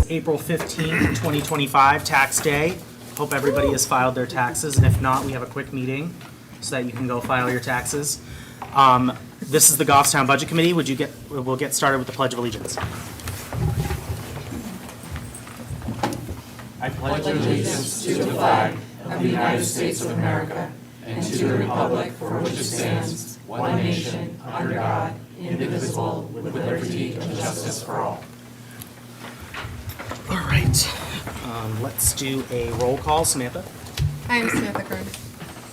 April 15th, 2025, tax day. Hope everybody has filed their taxes, and if not, we have a quick meeting so that you can go file your taxes. This is the Goffstown Budget Committee. We'll get started with the Pledge of Allegiance. I pledge allegiance to the flag of the United States of America and to the republic for which it stands, one nation, under God, indivisible, with liberty and justice for all. All right. Let's do a roll call. Samantha? I am Samantha Kern.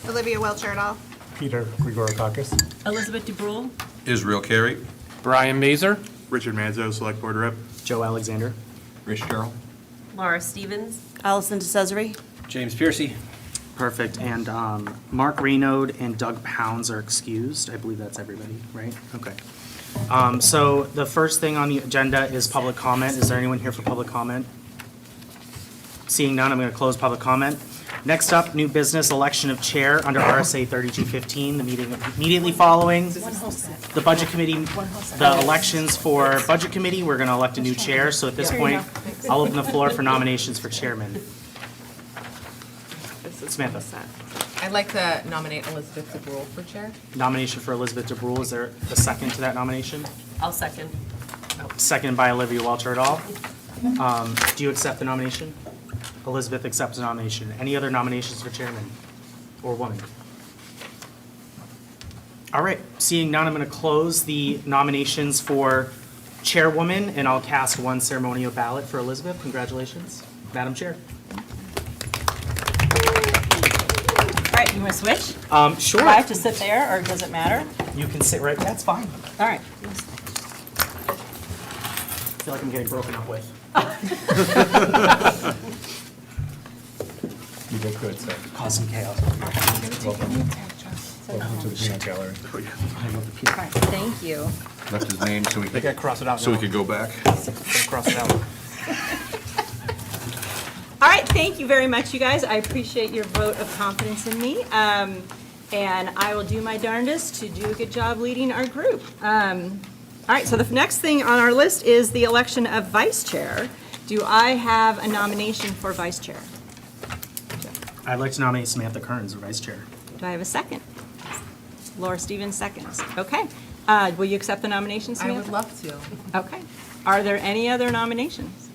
Olivia Welch-Erdal. Peter Grigorakakis. Elizabeth DeBrule. Israel Carey. Brian Mazer. Richard Manzo, Select Board Rep. Joe Alexander. Rich Carroll. Laura Stevens. Allison DeCesare. James Piercy. Perfect. And Mark Renaud and Doug Pounds are excused. I believe that's everybody, right? Okay. So the first thing on the agenda is public comment. Is there anyone here for public comment? Seeing none, I'm going to close public comment. Next up, new business, election of chair under RSA 3215, the meeting immediately following the budget committee, the elections for budget committee. We're going to elect a new chair. So at this point, I'll open the floor for nominations for chairman. Samantha. I'd like to nominate Elizabeth DeBrule for chair. Nomination for Elizabeth DeBrule. Is there a second to that nomination? I'll second. Seconded by Olivia Welch-Erdal. Do you accept the nomination? Elizabeth accepts the nomination. Any other nominations for chairman or woman? All right, seeing none, I'm going to close the nominations for chairwoman, and I'll cast one ceremonial ballot for Elizabeth. Congratulations, Madam Chair. All right, you want to switch? Sure. Do I have to sit there, or does it matter? You can sit right, that's fine. All right. I feel like I'm getting broken up with. You did good, sir. Cause some chaos. Welcome to the peanut gallery. All right, thank you. Left his name so we They gotta could, cross it out. so we now. could go back. Cross it out. All right, thank you very much, you guys. I appreciate your vote of confidence in me. And I will do my darndest to do a good job leading our group. All right, so the next thing on our list is the election of vice chair. Do I have a nomination for vice chair? I'd like to nominate Samantha Kearns as vice chair. Do I have a second? Laura Stevens seconds. Okay. Will you accept the nomination, I Samantha? would love to. Okay. Are there any other nominations?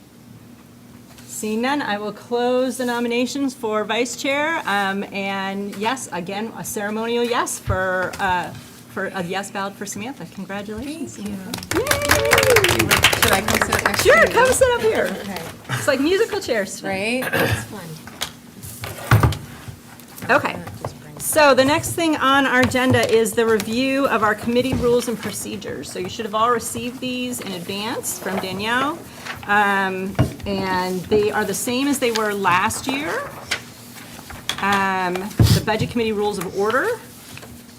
Seeing none, I will close the nominations for vice chair. And yes, again, a ceremonial yes for a yes ballot for Samantha. Congratulations. Thank you. Yay! Should I come sit next to Sure, you? come sit up here. Okay. It's like musical chairs. Right? It's fun. Okay. So the next thing on our agenda is the review of our committee rules and procedures. So you should have all received these in advance from Danielle. And they are the same as they were last year. The Budget Committee Rules of Order.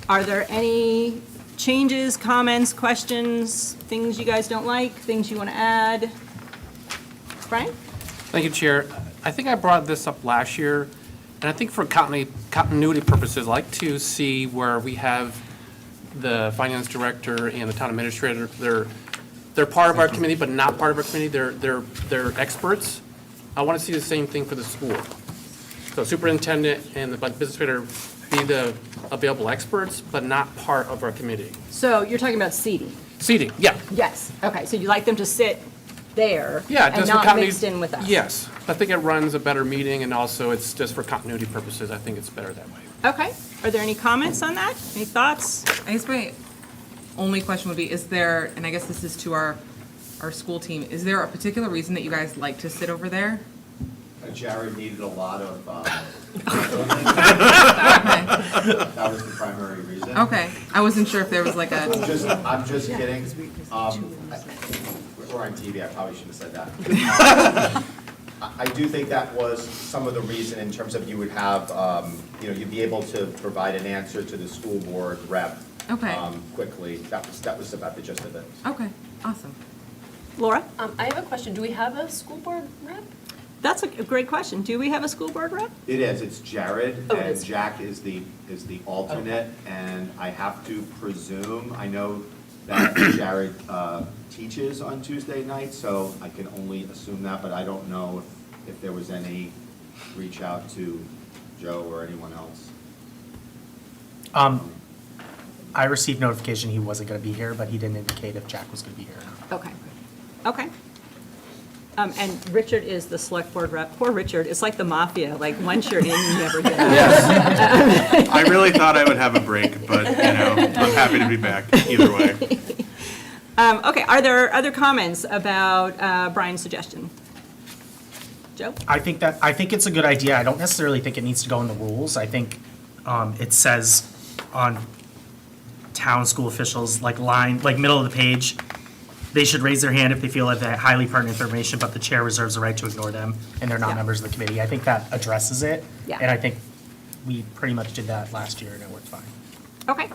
Are there any changes, comments, questions, things you guys don't like, things you want to add? Brian? Thank you, Chair. I think I brought this up last year, and I think for continuity purposes, I'd like to see where we have the finance director and the town administrator. They're part of our committee, but not part of our committee. They're experts. I want to see the same thing for the school. So superintendent and the business administrator be the available experts, but not part of our committee. So you're talking about seating? Seating, yeah. Yes. Okay, so you'd like them to sit there Yeah, and just for not continuity. mixed in with us? Yes. I think it runs a better meeting, and also it's just for continuity purposes. I think it's better that way. Okay. Are there any comments on that? Any thoughts? I guess my only question would be, is there, and I guess this is to our school team, is there a particular reason that you guys like to sit over there? Jared needed a lot of, Okay. that was the primary reason. Okay. I wasn't sure if there was like a, I'm just kidding. We're on TV, I probably shouldn't have said that. I do think that was some of the reason in terms of you would have, you'd be able to provide an answer to the school board rep Okay. quickly. That was about the gist of it. okay, awesome. Laura? I have a question. Do we have a school board rep? That's a great question. Do we have a school board rep? It is, it's Jared, Oh, it and is. Jack is the alternate, and I have to presume, I know that Jared teaches on Tuesday night, so I can only assume that, but I don't know if there was any reach out to Joe or anyone else. I received notification he wasn't going to be here, but he didn't indicate if Jack was going to be here or not. Okay, okay. And Richard is the select board rep. Poor Richard, it's like the mafia, like once you're in, you never get out. I really thought I would have a break, but, I'm happy to be back either way. Okay, are there other comments about Brian's suggestion? Joe? I think it's a good idea. I don't necessarily think it needs to go in the rules. I think it says on town school officials, like middle of the page, they should raise their hand if they feel that they have highly pertinent information, but the chair reserves the right to ignore them, and they're not Yeah. members of the committee. I think that addresses it. Yeah. And I think we pretty much did that last year, and it worked fine. Okay.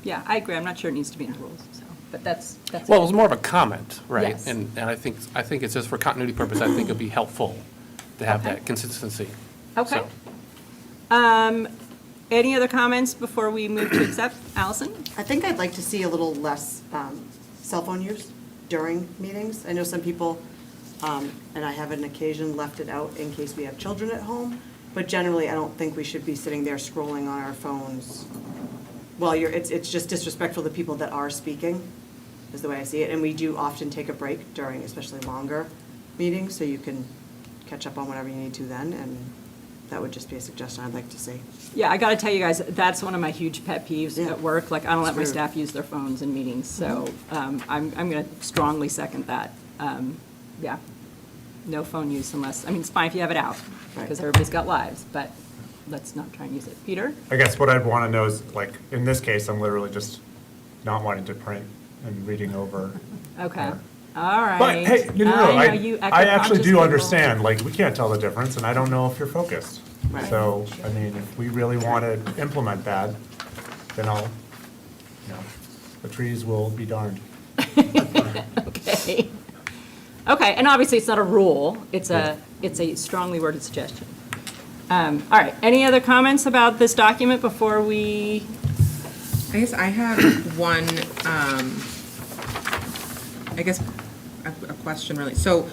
Yeah, I agree. I'm not sure it needs to be in the rules, so, but that's. Well, it was more of a comment, right? Yes. And I think it's just for continuity purpose, I think it'd be helpful to have Okay. that consistency. Okay. So. Any other comments before we move to accept? Allison? I think I'd like to see a little less cell phone use during meetings. I know some people, and I have an occasion left it out in case we have children at home, but generally, I don't think we should be sitting there scrolling on our phones. Well, it's just disrespectful to people that are speaking, is the way I see it. And we do often take a break during especially longer meetings, so you can catch up on whatever you need to then, and that would just be a suggestion I'd like to see. Yeah, I got to tell you guys, that's one of my huge pet peeves Yeah. at work. Like, I don't let my True. staff use their phones in meetings, so I'm going to strongly second that. Yeah, no phone use unless, I mean, it's fine if you have it out, Right. because everybody's got lives, but let's not try and use it. Peter? I guess what I'd want to know is, like, in this case, I'm literally just not wanting to print and reading over. Okay, all right. But hey, no, I know you I actually eco-conscious do people. understand, like, we can't tell the difference, and I don't know if you're focused. Right. So, I mean, if we really want to implement that, then the trees will be darned. Okay. Okay, and obviously, it's not a rule, it's a strongly worded suggestion. All right, any other comments about this document before we, I guess I have one, I guess, a question really. So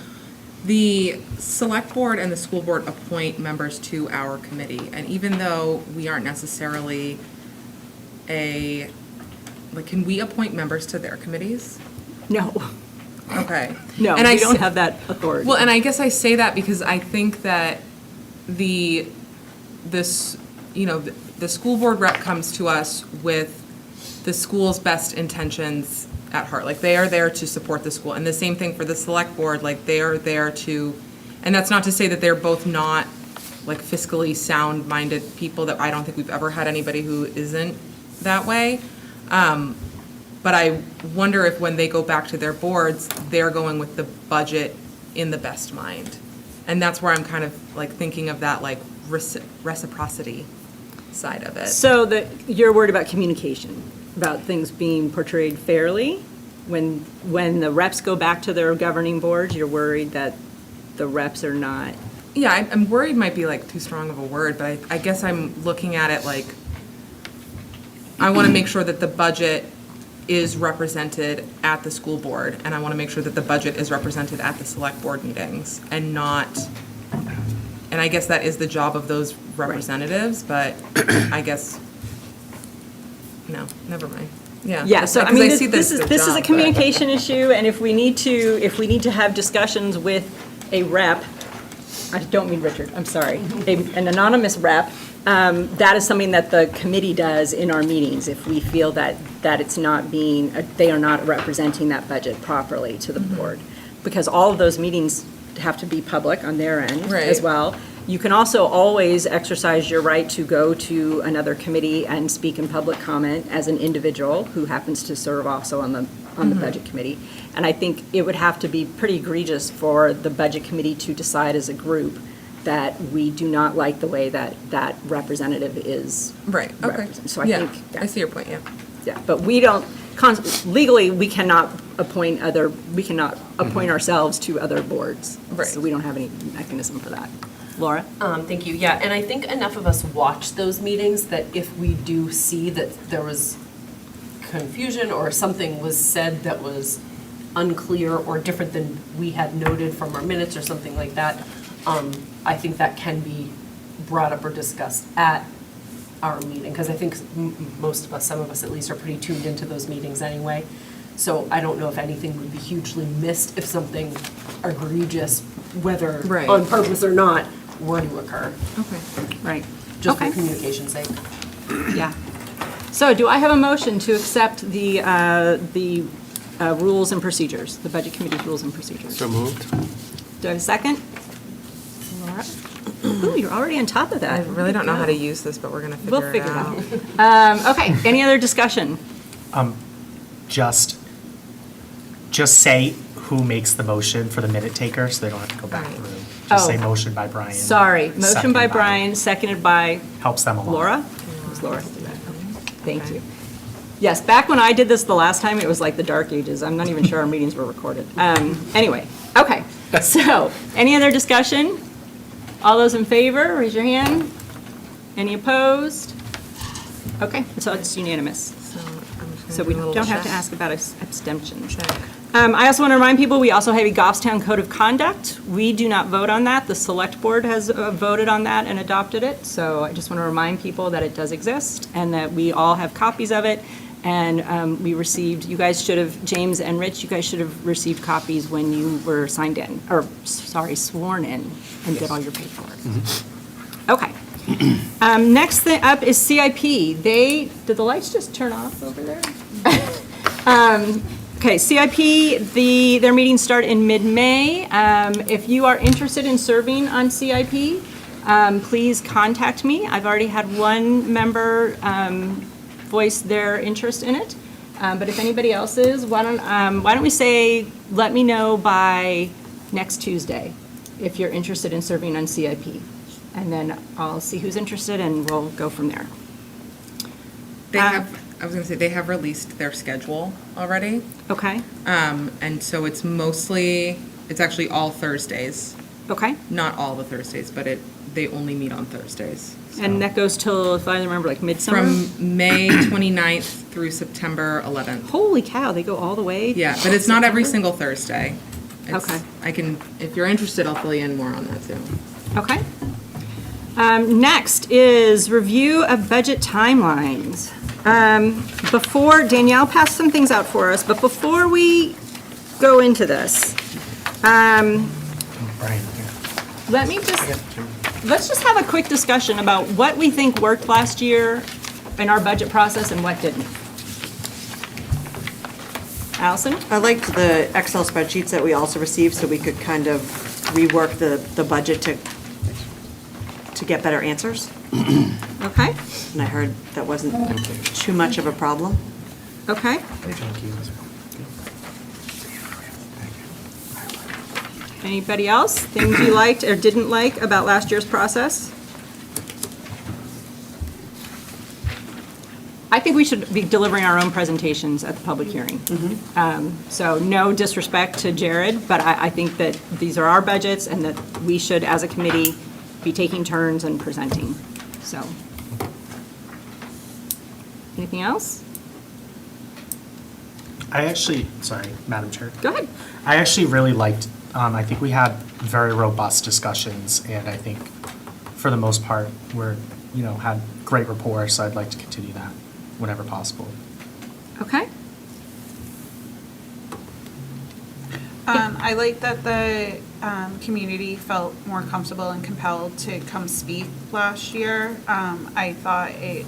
the select board and the school board appoint members to our committee, and even though we aren't necessarily can we appoint members to their committees? no, Okay. no, And I we don't s- have that authority. Well, and I guess I say that because I think that the school board rep comes to us with the school's best intentions at heart. Like, they are there to support the school. And the same thing for the select board, like, they are there to, and that's not to say that they're both not, like, fiscally sound-minded people, that I don't think we've ever had anybody who isn't that way. But I wonder if when they go back to their boards, they're going with the budget in the best mind. And that's where I'm kind of like thinking of that like reciprocity side of it. So you're worried about communication, about things being portrayed fairly? When the reps go back to their governing boards, you're worried that the reps are not? Yeah, I'm worried might be like too strong of a word, but I guess I'm looking at it like, I want to make sure that the budget is represented at the school board, and I want to make sure that the budget is represented at the select board meetings, and not, and I guess that is the job of those representatives, but I guess, no, never mind. Yeah. Yeah, so I Because mean, see that this it's is their a job, but- communication issue, and if we need to have discussions with a rep, I don't mean Richard, I'm sorry, an anonymous rep, that is something that the committee does in our meetings, if we feel that it's not being, they are not representing that budget properly to the board. Because all of those meetings have to be public on their end as Right. well. You can also always exercise your right to go to another committee and speak in public comment as an individual who happens to serve also on the budget committee. And I think it would have to be pretty egregious for the budget committee to decide as a group that we do not like the way that that representative is. Right, okay. represented. So I Yeah, think, yeah. I see your point, yeah. Yeah, but we don't, legally, we cannot appoint ourselves to other boards. Right. So we don't have any mechanism for that. Laura? Thank you, yeah, and I think enough of us watch those meetings that if we do see that there was confusion or something was said that was unclear or different than we had noted from our minutes or something like that, I think that can be brought up or discussed at our meeting, because I think most of us, some of us at least, are pretty tuned into those meetings anyway. So I don't know if anything would be hugely missed if something egregious, whether Right. on purpose or not, were to occur, Okay. Right. just for Okay. communication's sake. Yeah. So do I have a motion to accept the rules and procedures, the Budget Committee's rules and procedures? So moved. Do I have a second? Laura? Ooh, you're already on top of that. I really don't know how to use this, but we're gonna We'll figure it figure it out. out. Okay, any other discussion? Just say who makes the motion for the minute taker, so they don't have to go back through. Just say Oh. motion by Brian. Sorry, motion second by Brian, seconded by Helps them along. Laura? It was Laura. Thank you. Yes, back when I did this the last time, it was like the dark ages. I'm not even sure our meetings were recorded. Anyway, okay. So, any other discussion? All those in favor, raise your hand. Any opposed? Okay, so it's unanimous. So I'm just gonna So we do a little don't have to check. ask about abstentions. Check. I also want to remind people, we also have a Goffstown Code of Conduct. We do not vote on that. The Select Board has voted on that and adopted it. So I just want to remind people that it does exist and that we all have copies of it. And we received, you guys should have, James and Rich, you guys should have received copies when you were signed in, or, sorry, sworn in and did all your paperwork. Okay. Next thing up is CIP. Did the lights just turn off over there? Okay, CIP, their meetings start in mid-May. If you are interested in serving on CIP, please contact me. I've already had one member voice their interest in it. But if anybody else is, why don't we say, let me know by next Tuesday if you're interested in serving on CIP. And then I'll see who's interested and we'll go from there. They have, I was gonna say, they have released their schedule already. Okay, And so it's actually all Thursdays. okay. Not all the Thursdays, but they only meet on Thursdays. And that goes till, if I remember, like midsummer? From May 29th through September 11th. Holy cow, they go all the way? Yeah, but it's not every single Thursday. Okay. If you're interested, I'll fill you in more on that too. Okay. Next is review of budget timelines. Danielle passed some things out for us, but before we go into this, Brian, here. let's just have a quick discussion about what we think worked last year in our budget process and what didn't. Allison? I liked the Excel spreadsheets that we also received, so we could kind of rework the budget to get better answers. Okay, And I heard that wasn't too much of a problem. okay. Thank you. Anybody else? Things you liked or didn't like about last year's process? I think we should be delivering our own presentations at the public hearing. So no disrespect to Jared, but I think that these are our budgets and that we should, as a committee, be taking turns and presenting, so. Anything else? Sorry, Madam Chair. Go ahead. I actually really liked, I think we had very robust discussions, and I think for the most part, had great rapport, so I'd like to continue that whenever possible. Okay. I like that the community felt more comfortable and compelled to come speak last year. I thought it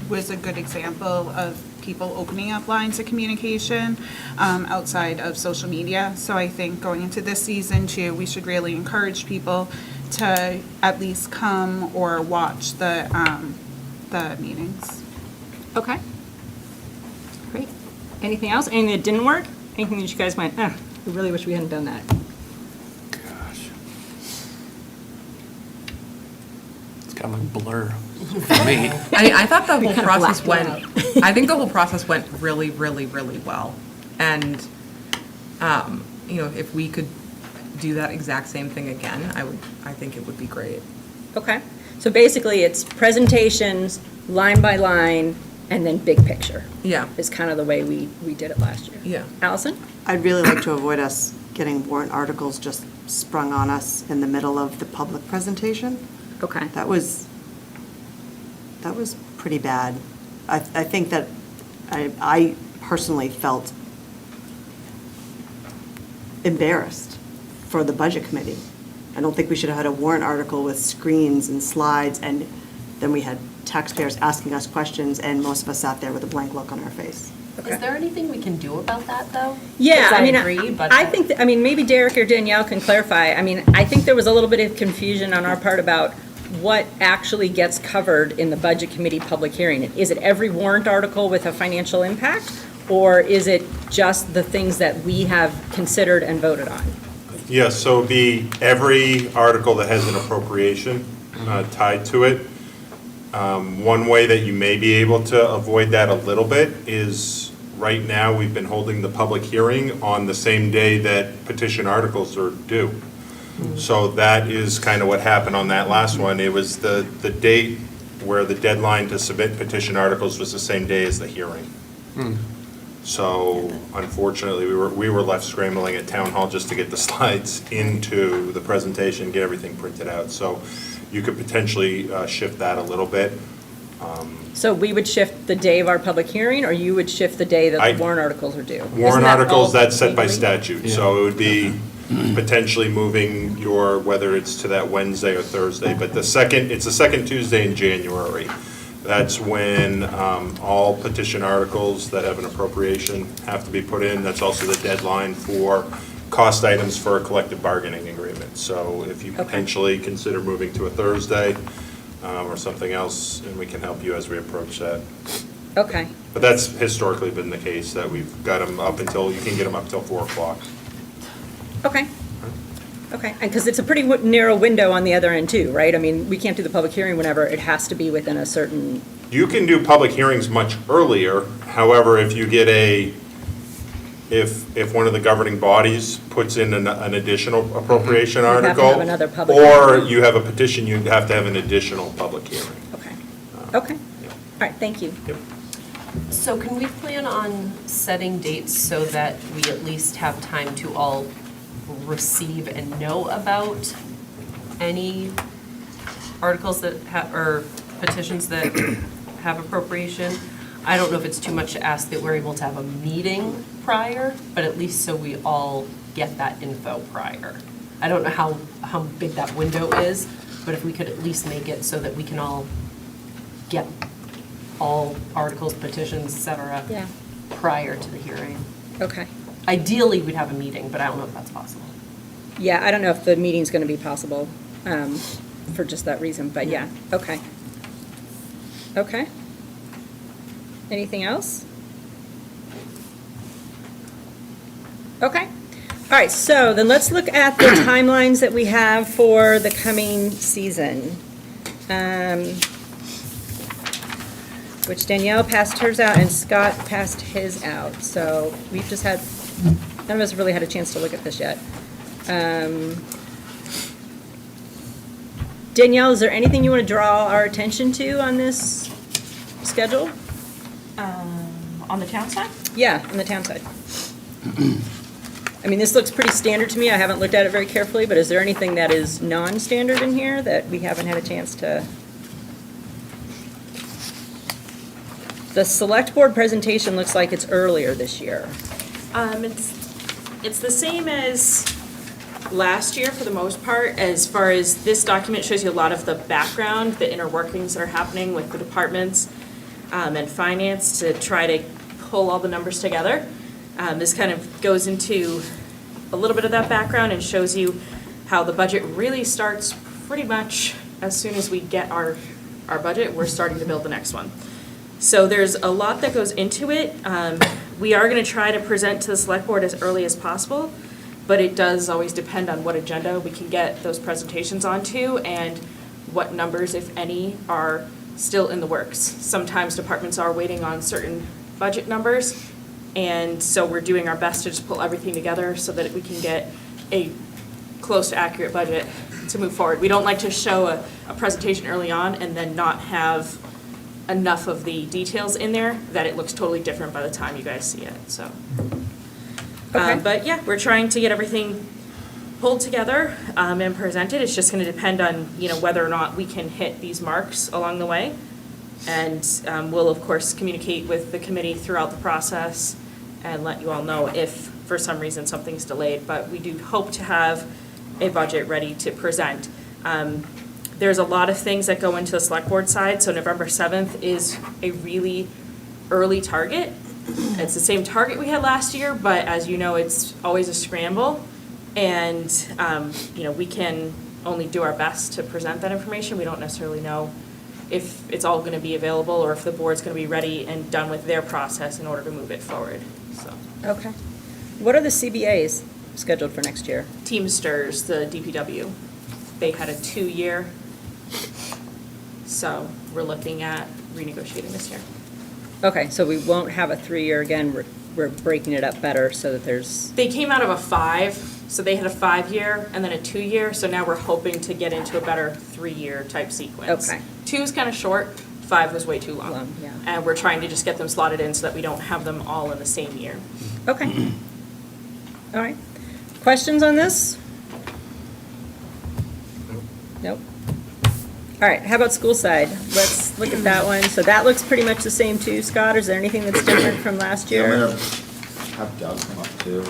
was a good example of people opening up lines of communication outside of social media. So I think going into this season too, we should really encourage people to at least come or watch the meetings. Okay. Great. Anything else? Anything that didn't work? Anything that you guys went, we really wish we hadn't done that? Gosh. It's kind of like a blur for me. I thought the whole kind of process blacked it went, I think the whole process went really, really, really well. And, if we could do that exact same thing again, I think it would be great. Okay. So basically, it's presentations, line by line, and then big picture. Yeah. Is kind of the way we did it last year. Yeah. Allison? I'd really like to avoid us getting warrant articles just sprung on us in the middle of the public presentation. Okay. That was pretty bad. I think that I personally felt embarrassed for the budget committee. I don't think we should have had a warrant article with screens and slides, and then we had taxpayers asking us questions, and most of us sat there with a blank look on our face. Is there anything we can do about that, though? Yeah, 'Cause I mean, agree, but I think, maybe Derek or Danielle can clarify. I mean, I think there was a little bit of confusion on our part about what actually gets covered in the budget committee public hearing. Is it every warrant article with a financial impact? Or is it just the things that we have considered and voted on? Yes, so it'd be every article that has an appropriation tied to it. One way that you may be able to avoid that a little bit is, right now, we've been holding the public hearing on the same day that petition articles are due. So that is kind of what happened on that last one. It was the date where the deadline to submit petition articles was the same day as the hearing. So unfortunately, we were left scrambling at Town Hall just to get the slides into the presentation, get everything printed out. So you could potentially shift that a little bit. So we would shift the day of our public hearing, or you would shift the day that I- the warrant articles are due? Isn't Warrant that articles, all that's set by legally? statute, so it would be potentially moving your, whether it's to that Wednesday or Thursday, but it's the second Tuesday in January. That's when all petition articles that have an appropriation have to be put in. That's also the deadline for cost items for a collective bargaining agreement. So if you potentially consider moving to a Thursday or something else, and we can help you as we approach that. Okay, But that's historically been the case, that we've got them up until, you can get them up till 4 o'clock. okay. Okay, and because it's a pretty narrow window on the other end too, right? I mean, we can't do the public hearing whenever, it has to be within a certain, You can do public hearings much earlier, however, if you get if one of the governing bodies puts in an additional appropriation You'd have to article. have another public Or hearing. you have a petition, you'd have to have an additional public hearing. okay. Okay, all right, thank you. Yep. So can we plan on setting dates so that we at least have time to all receive and know about any articles that have, or petitions that have appropriation? I don't know if it's too much to ask that we're able to have a meeting prior, but at least so we all get that info prior. I don't know how big that window is, but if we could at least make it so that we can all get all articles, petitions, et cetera, Yeah. prior to the hearing. Okay. Ideally, we'd have a meeting, but I don't know if that's possible. Yeah, I don't know if the meeting's going to be possible for just that reason, but yeah, okay. Okay. Anything else? Okay. All right, so then let's look at the timelines that we have for the coming season. Which Danielle passed hers out and Scott passed his out. So we've just had, none of us really had a chance to look at this yet. Danielle, is there anything you want to draw our attention to on this schedule? On the town side? Yeah, on the town side. I mean, this looks pretty standard to me. I haven't looked at it very carefully, but is there anything that is non-standard in here that we haven't had a chance to? The select board presentation looks like it's earlier this year. It's the same as last year for the most part, as far as this document shows you a lot of the background, the inner workings that are happening with the departments and finance to try to pull all the numbers together. This kind of goes into a little bit of that background and shows you how the budget really starts pretty much as soon as we get our budget, we're starting to build the next one. So there's a lot that goes into it. We are going to try to present to the select board as early as possible, but it does always depend on what agenda we can get those presentations onto and what numbers, if any, are still in the works. Sometimes departments are waiting on certain budget numbers, and so we're doing our best to just pull everything together so that we can get a close to accurate budget to move forward. We don't like to show a presentation early on and then not have enough of the details in there that it looks totally different by the time you guys see it, so. Okay. But yeah, we're trying to get everything pulled together and presented. It's just gonna depend on, whether or not we can hit these marks along the way. And we'll, of course, communicate with the committee throughout the process and let you all know if, for some reason, something's delayed. But we do hope to have a budget ready to present. There's a lot of things that go into the select board side, so November 7th is a really early target. It's the same target we had last year, but as you know, it's always a scramble. And, we can only do our best to present that information. We don't necessarily know if it's all gonna be available or if the board's gonna be ready and done with their process in order to move it forward, so. Okay. What are the CBAs scheduled for next year? Teamsters, the DPW, they had a 2-year, so we're looking at renegotiating this year. Okay, so we won't have a 3-year again, we're breaking it up better so that there's, They came out of a 5, so they had a 5-year and then a 2-year, so now we're hoping to get into a better 3-year type sequence. Okay. 2 is kind of short, 5 was way too long. Long, yeah. And we're trying to just get them slotted in so that we don't have them all in the same year. okay. All right. Questions on this? Nope. All right, how about school side? Let's look at that one. So that looks pretty much the same too, Scott? Is there anything that's different from last I'm year? gonna have Doug come up too.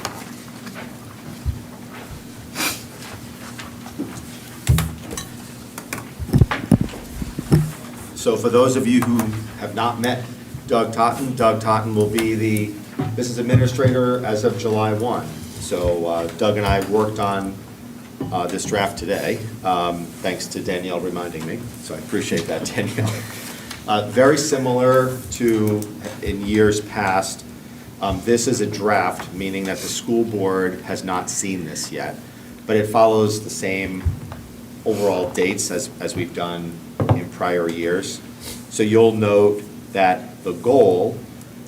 So for those of you who have not met Doug Totten will be the business administrator as of July 1. So Doug and I worked on this draft today, thanks to Danielle reminding me, so I appreciate that, Danielle. Very similar to in years past, this is a draft, meaning that the school board has not seen this yet, but it follows the same overall dates as we've done in prior years. So you'll note that the goal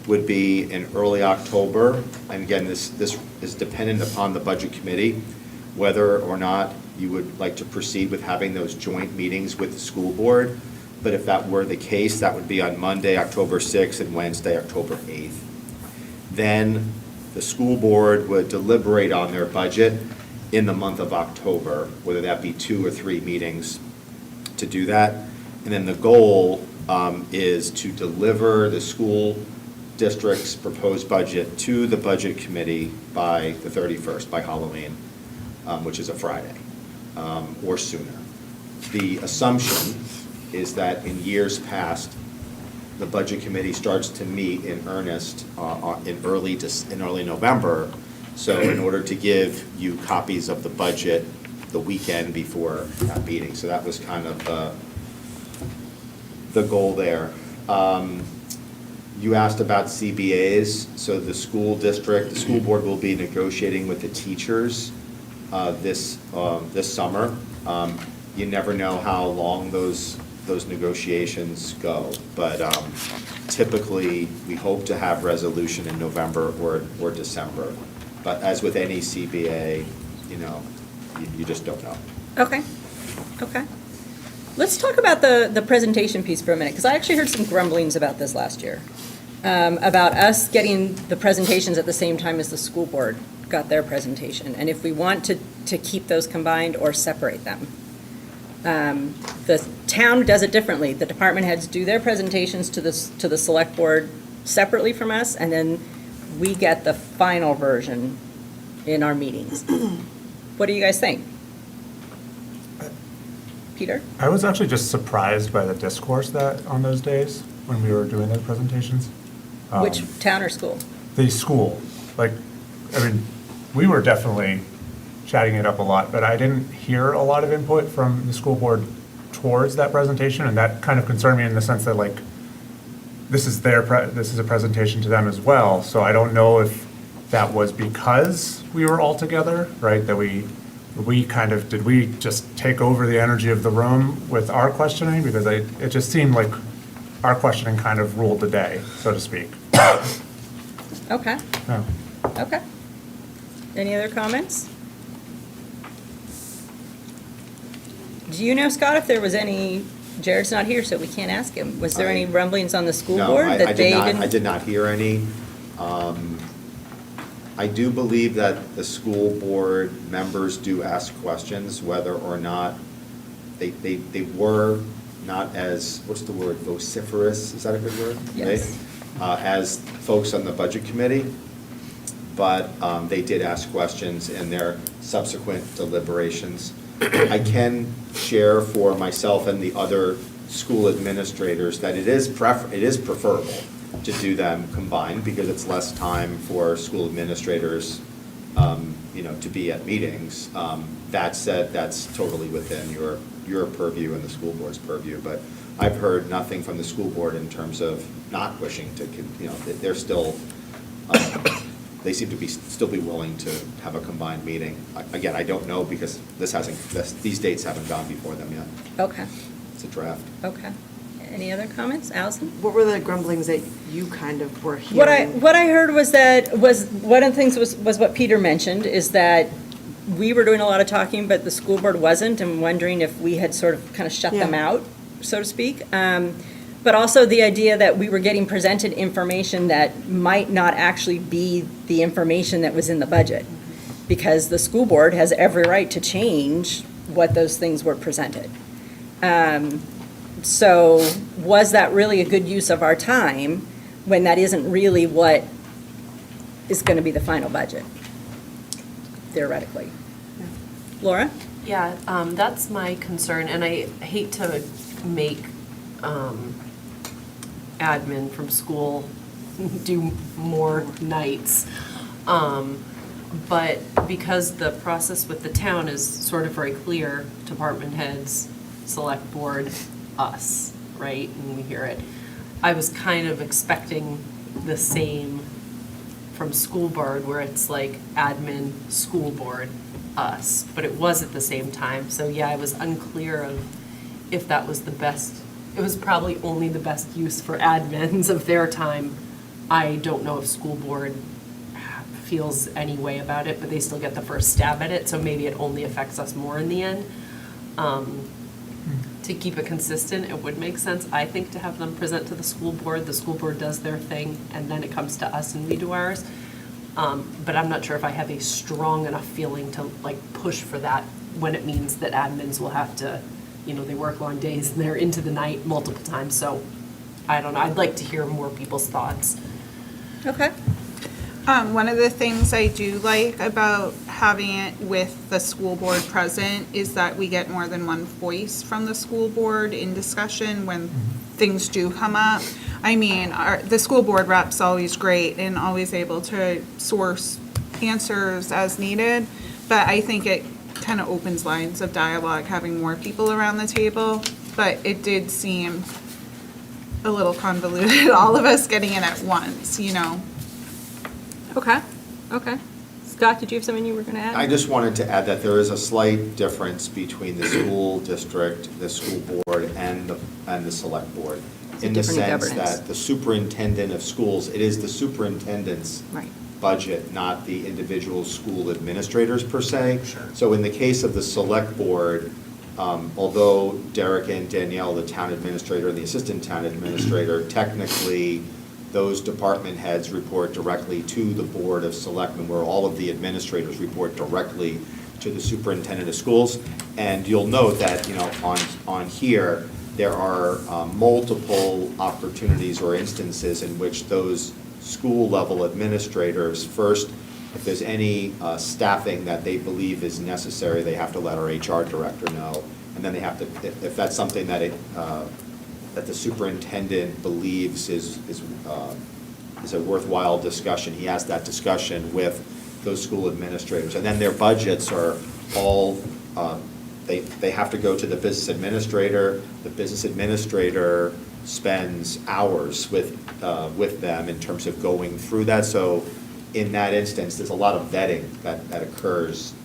would be in early October, and again, this is dependent upon the budget committee, whether or not you would like to proceed with having those joint meetings with the school board. But if that were the case, that would be on Monday, October 6th, and Wednesday, October 8th. Then the school board would deliberate on their budget in the month of October, whether that be 2 or 3 meetings to do that. And then the goal is to deliver the school district's proposed budget to the budget committee by the 31st, by Halloween, which is a Friday, or sooner. The assumption is that in years past, the budget committee starts to meet in earnest in early November. So in order to give you copies of the budget the weekend before that meeting. So that was kind of the goal there. You asked about CBAs. So the school board will be negotiating with the teachers this summer. You never know how long those negotiations go, but typically we hope to have resolution in November or December. But as with any CBA, you just don't know. Okay, okay. Let's talk about the presentation piece for a minute, because I actually heard some grumblings about this last year, about us getting the presentations at the same time as the school board got their presentation, and if we want to keep those combined or separate them. The town does it differently. The department heads do their presentations to the select board separately from us, and then we get the final version in our meetings. What do you guys think? Peter? I was actually just surprised by the discourse that on those days when we were doing those presentations. Which town or school? The school, we were definitely chatting it up a lot, but I didn't hear a lot of input from the school board towards that presentation, and that kind of concerned me in the sense that this is a presentation to them as well, so I don't know if that was because we were all together, right, that did we just take over the energy of the room with our questioning? Because it just seemed like our questioning kind of ruled the day, so to speak. Okay, Yeah. okay. Any other comments? Do you know, Scott, if there was any Jared's not here, so we can't ask him. Was there I- any rumblings on the school No, board I that they did not, didn't? I did not hear any. I do believe that the school board members do ask questions, whether or not they were not as, what's the word, vociferous, is that a good word? Yes. As folks on the budget committee, but they did ask questions in their subsequent deliberations. I can share for myself and the other school administrators that it is preferable to do them combined, because it's less time for school administrators, to be at meetings. That said, that's totally within your purview and the school board's purview, but I've heard nothing from the school board in terms of not wishing to, they're still, they seem to still be willing to have a combined meeting. Again, I don't know, because these dates haven't gone before them yet. Okay, It's a draft. okay. Any other comments? Allison? What were the grumblings that you kind of were hearing? What I heard was one of the things was what Peter mentioned, is that we were doing a lot of talking, but the school board wasn't, and wondering if we had sort of kind of shut them Yeah. out, so to speak. But also the idea that we were getting presented information that might not actually be the information that was in the budget, because the school board has every right to change what those things were presented. So was that really a good use of our time when that isn't really what is going to be the final budget, theoretically? Laura? Yeah, that's my concern, and I hate to make admin from school do more nights. But because the process with the town is sort of very clear, department heads, select board, us, right? And we hear it. I was kind of expecting the same from school board, where it's like admin, school board, us, but it was at the same time. So yeah, I was unclear of if that was the best. It was probably only the best use for admins of their time. I don't know if school board feels any way about it, but they still get the first stab at it, so maybe it only affects us more in the end. To keep it consistent, it would make sense, I think, to have them present to the school board. The school board does their thing, and then it comes to us and we do ours. But I'm not sure if I have a strong enough feeling to push for that when it means that admins will have to, they work long days and they're into the night multiple times. So I don't know, I'd like to hear more people's thoughts. Okay. One of the things I do like about having it with the school board present is that we get more than one voice from the school board in discussion when things do come up. I mean, the school board rep's always great and always able to source answers as needed, but I think it kind of opens lines of dialogue having more people around the table. But it did seem a little convoluted, all of us getting in at once, Okay, okay. Scott, did you have something you were going to add? I just wanted to add that there is a slight difference between the school district, the school board, and the select board. It's a In the different sense governance. that the superintendent of schools, it is the superintendent's Right. budget, not the individual school administrators per se. So in the case of the select board, although Derek and Danielle, the town administrator and the assistant town administrator, technically those department heads report directly to the Board of Selectmen, where all of the administrators report directly to the superintendent of schools. And you'll note that, on here, there are multiple opportunities or instances in which those school-level administrators, first, if there's any staffing that they believe is necessary, they have to let our HR director know. And then they have to, if that's something that that the superintendent believes is a worthwhile discussion, he has that discussion with those school administrators. And then their budgets are all, they have to go to the business administrator. The business administrator spends hours with them in terms of going through that. So in that instance, there's a lot of vetting that occurs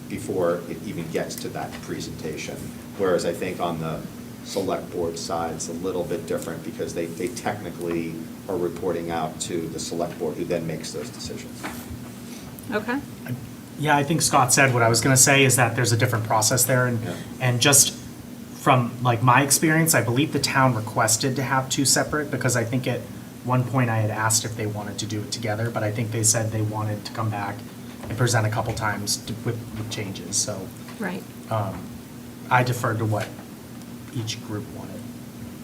before it even gets to that presentation. Whereas I think on the select board side, it's a little bit different because they technically are reporting out to the select board, who then makes those decisions. Okay. Yeah, I think Scott said what I was going to say, is that there's a different process there, Yeah. and just from like my experience, I believe the town requested to have two separate because I think at one point I had asked if they wanted to do it together, but I think they said they wanted to come back and present a couple times with changes, so Right. I deferred to what each group wanted.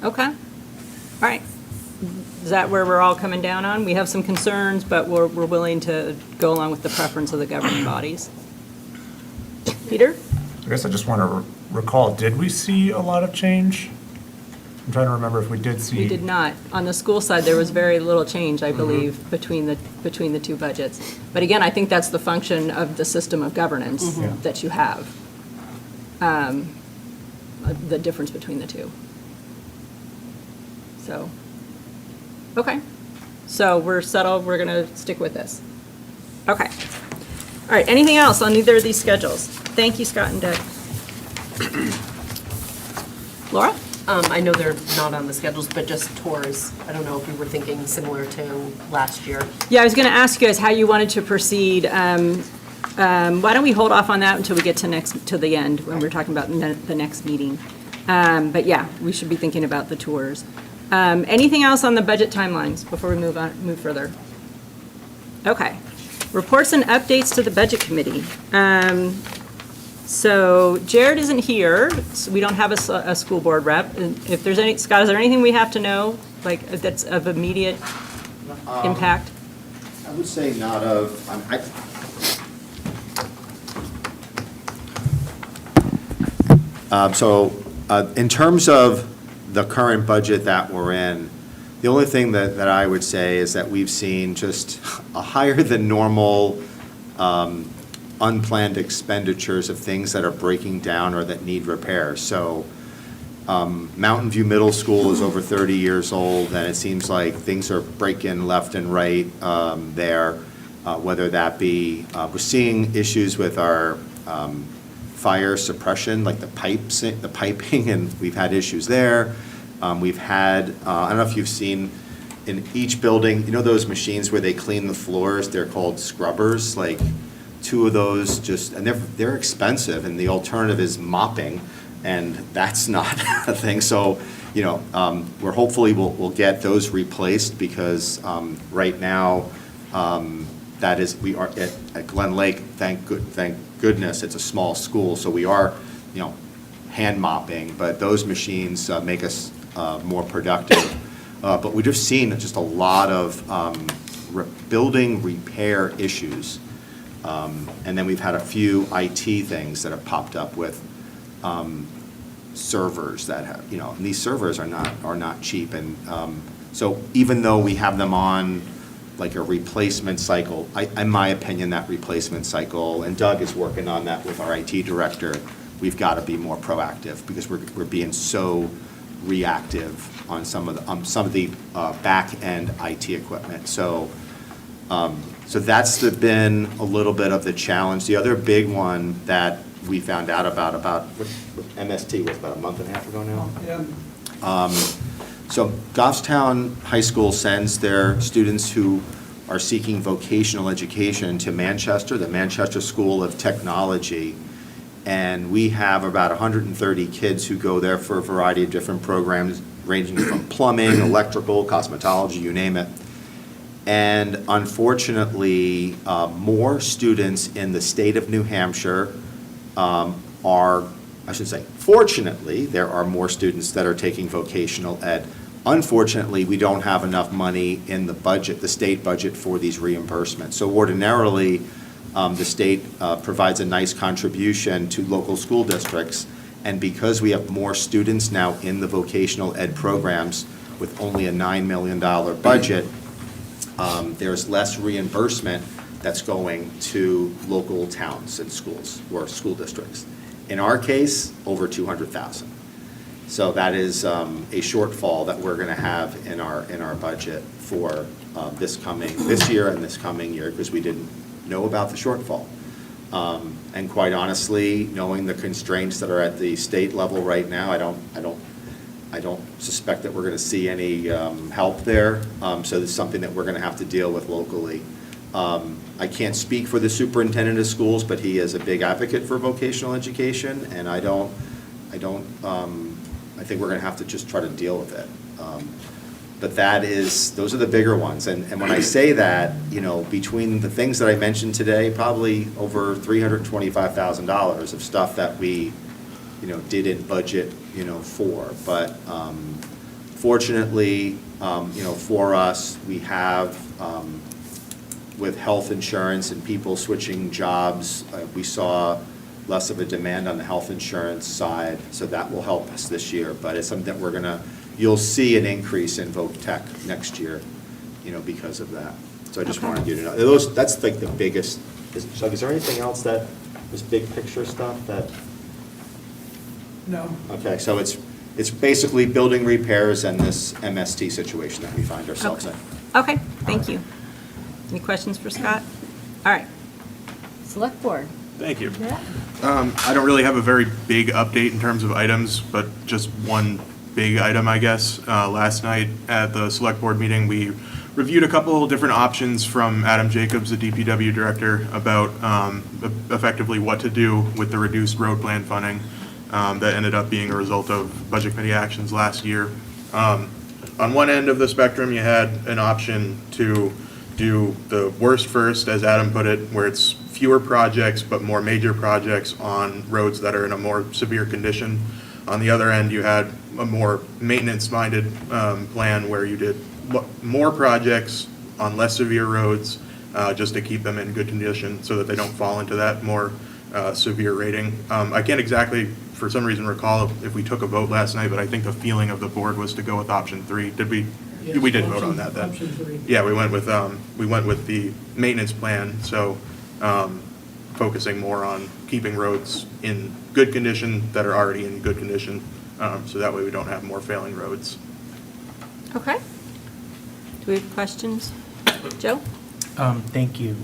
Okay. All right. Is that where we're all coming down on? We have some concerns, but we're willing to go along with the preference of the governing bodies. Peter? I guess I just want to recall, did we see a lot of change? I'm trying to remember if we did see. We did not. On the school side, there was very little change, I believe, between the two budgets. But again, I think that's the function of the system of governance Yeah. that you have. The difference between the two. So, okay. So we're settled, we're going to stick with this. Okay. All right, anything else on either of these schedules? Thank you, Scott and Doug. Laura? I know they're not on the schedules, but just tours. I don't know if we were thinking similar to last year. Yeah, I was going to ask you guys how you wanted to proceed. Why don't we hold off on that until we get to the end, when we're talking about the next meeting? But yeah, we should be thinking about the tours. Anything else on the budget timelines before we move further? Okay. Reports and updates to the Budget Committee. So Jared isn't here, so we don't have a school board rep. And if there's any, Scott, is there anything we have to know, like, that's of immediate impact? I would say not of, in terms of the current budget that we're in, the only thing that I would say is that we've seen just a higher than normal unplanned expenditures of things that are breaking down or that need repair. So Mountain View Middle School is over 30 years old, and it seems like things are breaking left and right there, whether that be, we're seeing issues with our fire suppression, like the piping, and we've had issues there. We've had, I don't know if you've seen in each building, you know those machines where they clean the floors, they're called scrubbers, like two of those just, and they're expensive, and the alternative is mopping, and that's not a thing. So, you know, we're hopefully we'll get those replaced because right now, that is, we are at Glen Lake, thank goodness, it's a small school, so we are, you know, hand mopping, but those machines make us more productive. But we've just seen just a lot of building repair issues. And then we've had a few IT things that have popped up with servers that have, you know, and these servers are not cheap. And so even though we have them on like a replacement cycle, in my opinion, that replacement cycle, and Doug is working on that with our IT director, we've got to be more proactive because we're being so reactive on some of the back end IT equipment. So that's been a little bit of the challenge. The other big one that we found out about what MST was about a month and a half ago now. Yeah. So Goffstown High School sends their students who are seeking vocational education to Manchester, the Manchester School of Technology. And we have about 130 kids who go there for a variety of different programs, ranging from plumbing, electrical, cosmetology, you name it. And unfortunately, more students in the state of New Hampshire fortunately, there are more students that are taking vocational ed. Unfortunately, we don't have enough money in the budget, the state budget, for these reimbursements. So ordinarily, the state provides a nice contribution to local school districts, and because we have more students now in the vocational ed programs with only a $9 million budget, there's less reimbursement that's going to local towns and schools or school districts. In our case, over $200,000. So that is a shortfall that we're going to have in our budget for this year and this coming year, because we didn't know about the shortfall. And quite honestly, knowing the constraints that are at the state level right now, I don't suspect that we're going to see any help there. So it's something that we're going to have to deal with locally. I can't speak for the superintendent of schools, but he is a big advocate for vocational education, and I don't I think we're gonna have to just try to deal with it. But those are the bigger ones, and when I say that, you know, between the things that I mentioned today, probably over $325,000 of stuff that we, you know, didn't budget, you know, for. But fortunately, you know, for us, we have, with health insurance and people switching jobs, we saw less of a demand on the health insurance side, so that will help us this year. But it's something that you'll see an increase in voc tech next year, you know, because of that. So I just wanted you to know, that's like the biggest. Chuck, is there anything else this big picture stuff that? No. Okay, so it's basically building repairs and this MST situation that we find ourselves in. Okay, thank you. Any questions for Scott? All right. Select Board. Thank you. Yeah. I don't really have a very big update in terms of items, but just one big item, I guess. Last night at the Select Board meeting, we reviewed a couple different options from Adam Jacobs, the DPW director, about effectively what to do with the reduced road plan funding that ended up being a result of Budget Committee actions last year. On one end of the spectrum, you had an option to do the worst first, as Adam put it, where it's fewer projects but more major projects on roads that are in a more severe condition. On the other end, you had a more maintenance-minded plan where you did more projects on less severe roads just to keep them in good condition so that they don't fall into that more severe rating. I can't exactly, for some reason, recall if we took a vote last night, but I think the feeling of the board was to go with option 3. Did we? Yes, We did vote on that then. option 3. Yeah, we went with the maintenance plan, so focusing more on keeping roads in good condition that are already in good condition, so that way we don't have more failing roads. Okay. Do we have questions? Joe? Thank you.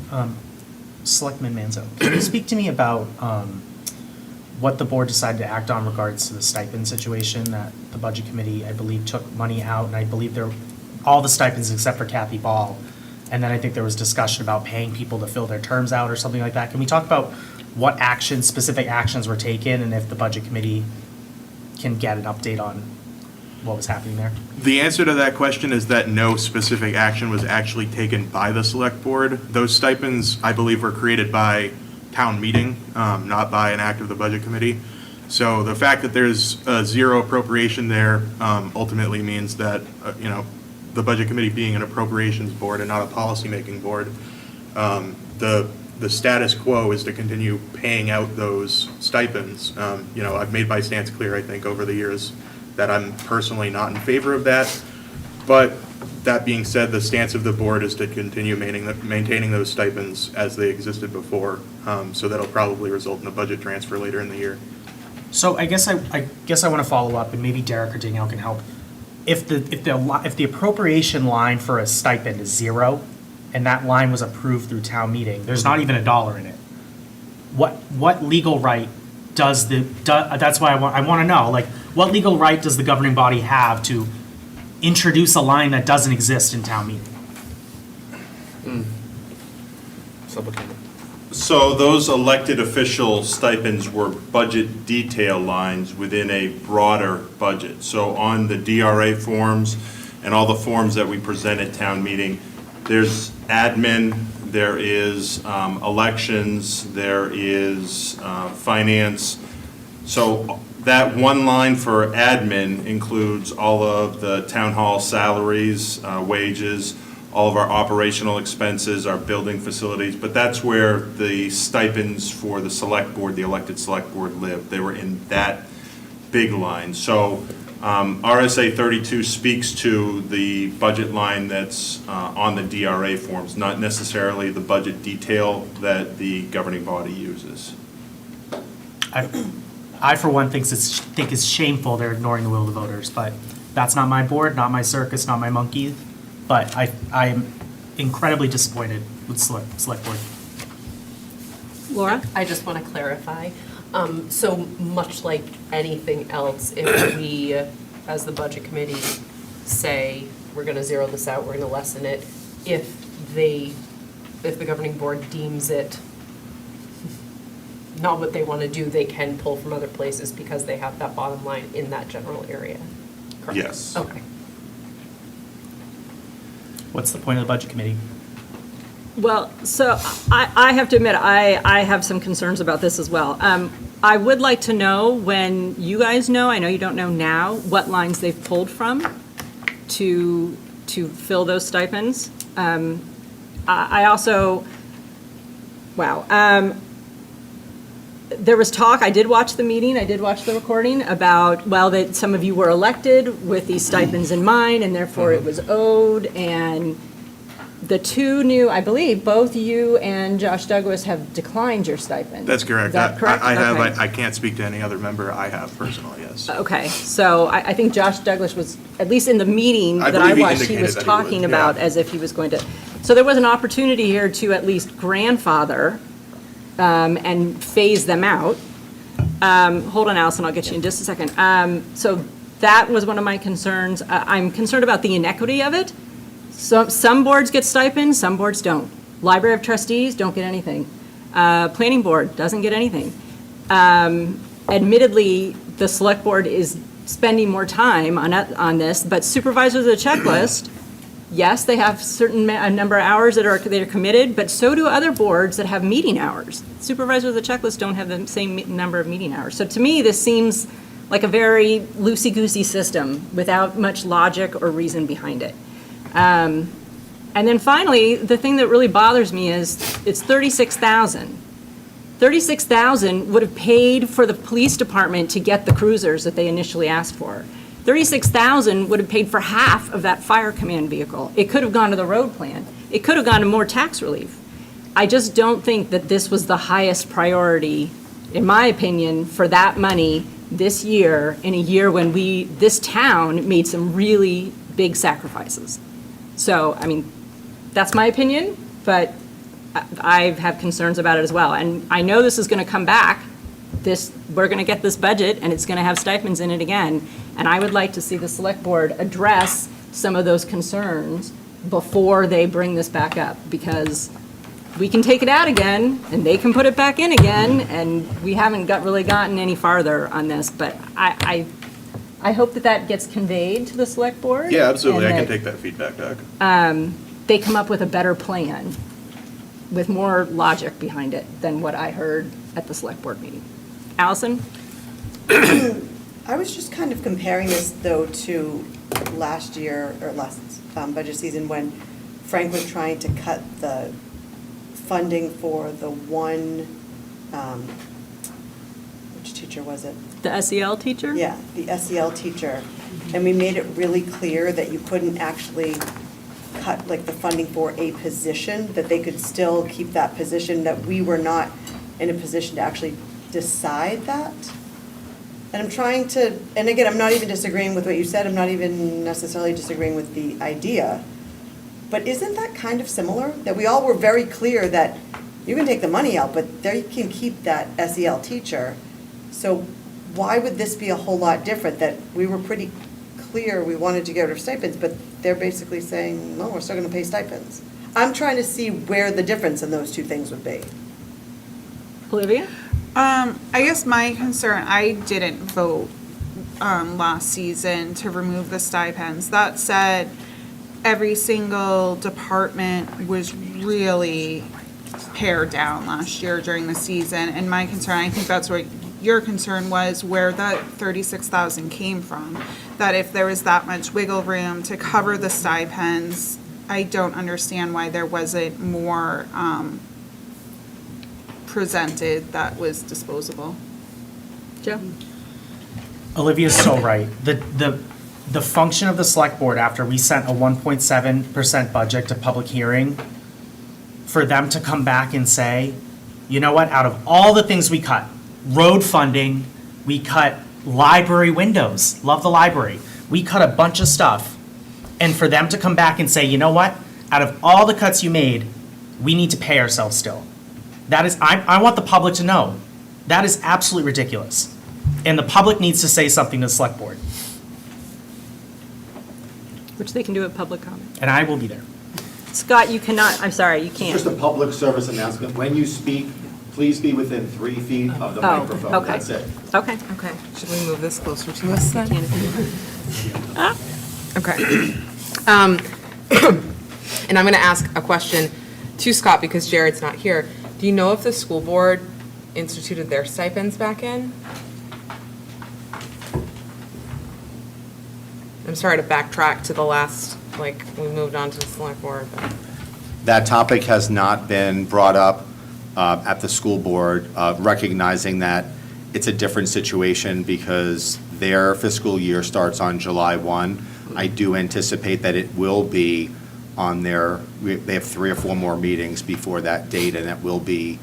Selectman Manzo, can you speak to me about what the board decided to act on in regards to the stipend situation that the Budget Committee, I believe, took money out, and I believe all the stipends except for Kathy Ball, and then I think there was discussion about paying people to fill their terms out or something like that. Can we talk about what specific actions were taken, and if the Budget Committee can get an update on what was happening there? The answer to that question is that no specific action was actually taken by the Select Board. Those stipends, I believe, were created by town meeting, not by an act of the Budget Committee. So the fact that there's a zero appropriation there ultimately means that, you know, the Budget Committee being an appropriations board and not a policymaking board, the status quo is to continue paying out those stipends. You know, I've made my stance clear, I think, over the years that I'm personally not in favor of that. But that being said, the stance of the board is to continue maintaining those stipends as they existed before. So that'll probably result in a budget transfer later in the year. So I guess I want to follow up, and maybe Derek or Danielle can help. If the appropriation line for a stipend is 0, and that line was approved through town meeting, there's not even $1 in it. What legal right does that's why I want to know, like, what legal right does the governing body have to introduce a line that doesn't exist in town meeting? So those elected official stipends were budget detail lines within a broader budget. So on the DRA forms and all the forms that we present at town meeting, there's admin, there is elections, there is finance. So that one line for admin includes all of the town hall salaries, wages, all of our operational expenses, our building facilities, but that's where the stipends for the select board, the elected select board live. They were in that big line. So RSA 32 speaks to the budget line that's on the DRA forms, not necessarily the budget detail that the governing body uses. I for one, think it's shameful they're ignoring the will of the voters, but that's not my board, not my circus, not my monkey. But I am incredibly disappointed with select board. Laura? I just want to clarify. So much like anything else, if we, as the Budget Committee, say, we're going to zero this out, we're going to lessen it, if the governing board deems it not what they want to do, they can pull from other places because they have that bottom line in that general area. Correct? Yes. Okay. What's the point of the budget committee? Well, so I have to admit, I have some concerns about this as well. I would like to know when you guys know, I know you don't know now, what lines they've pulled from to fill those stipends. I also, wow. There was talk, I did watch the meeting, I did watch the recording about, well, that some of you were elected with these stipends in mind, and therefore it was owed, and the two new, I believe, both you and Josh Douglas have declined your stipend. That's correct. Is that correct? I have, Okay. I can't speak to any other member. I have personally, yes. Okay, so I think Josh Douglas was, at least in the meeting I that I believe he watched, he indicated was that he would, talking about yeah. as if he was going to. So there was an opportunity here to at least grandfather and phase them out. Hold on, Allison, I'll get you in just a second. So that was one of my concerns. I'm concerned about the inequity of it. So some boards get stipends, some boards don't. Library of Trustees don't get anything. Planning Board doesn't get anything. Admittedly, the Select Board is spending more time on this, but supervisors of the checklist, yes, they have a number of hours that are committed, but so do other boards that have meeting hours. Supervisors of the checklist don't have the same number of meeting hours. So to me, this seems like a very loosey-goosey system without much logic or reason behind it. And then finally, the thing that really bothers me is it's $36,000. $36,000 would have paid for the police department to get the cruisers that they initially asked for. $36,000 would have paid for half of that fire command vehicle. It could have gone to the road plan. It could have gone to more tax relief. I just don't think that this was the highest priority, in my opinion, for that money this year, in a year when this town made some really big sacrifices. So, I mean, that's my opinion, but I have concerns about it as well. And I know this is going to come back. We're going to get this budget, and it's going to have stipends in it again. And I would like to see the Select Board address some of those concerns before they bring this back up, because we can take it out again, and they can put it back in again, and we haven't really gotten any farther on this. But I hope that gets conveyed to the Select Board. Yeah, absolutely. I and can that take that feedback, Doug. they come up with a better plan with more logic behind it than what I heard at the Select Board meeting. Allison? I was just kind of comparing this, though, to last year, or last budget season, when Frank was trying to cut the funding for the one, which teacher was it? The SEL teacher? Yeah, the SEL teacher. And we made it really clear that you couldn't actually cut, like, the funding for a position, that they could still keep that position, that we were not in a position to actually decide that. And I'm trying to, and again, I'm not even disagreeing with what you said, I'm not even necessarily disagreeing with the idea, but isn't that kind of similar? That we all were very clear that you can take the money out, but there you can keep that SEL teacher. So why would this be a whole lot different, that we were pretty clear we wanted to get rid of stipends, but they're basically saying, no, we're still gonna pay stipends? I'm trying to see where the difference in those two things would be. Olivia? I guess my concern, I didn't vote last season to remove the stipends. That said, every single department was really pared down last year during the season. And my concern, I think that's what your concern was, where that 36,000 came from. That if there was that much wiggle room to cover the stipends, I don't understand why there wasn't more presented that was disposable. Joe? Olivia's so right. The function of the Select Board, after we sent a 1.7% budget to public hearing, for them to come back and say, you know what, out of all the things we cut, road funding, we cut library windows, love the library, we cut a bunch of stuff, and for them to come back and say, you know what, out of all the cuts you made, we need to pay ourselves still. That is, I want the public to know, that is absolutely ridiculous. And the public needs to say something to the Select Board, Which they can do at public comment. and I will be there. Scott, you cannot, I'm sorry, you can't. Just a public service announcement. When you speak, please be within 3 feet of the Oh, microphone, okay. that's it. Okay. Okay, should we move this closer to us then? Okay. And I'm going to ask a question to Scott because Jared's not here. Do you know if the school board instituted their stipends back in? I'm sorry to backtrack to the last, like, we moved on to the select board, but. That topic has not been brought up at the school board, recognizing that it's a different situation because their fiscal year starts on July 1. I do anticipate that it will be on their, they have 3 or 4 more meetings before that date, and that will be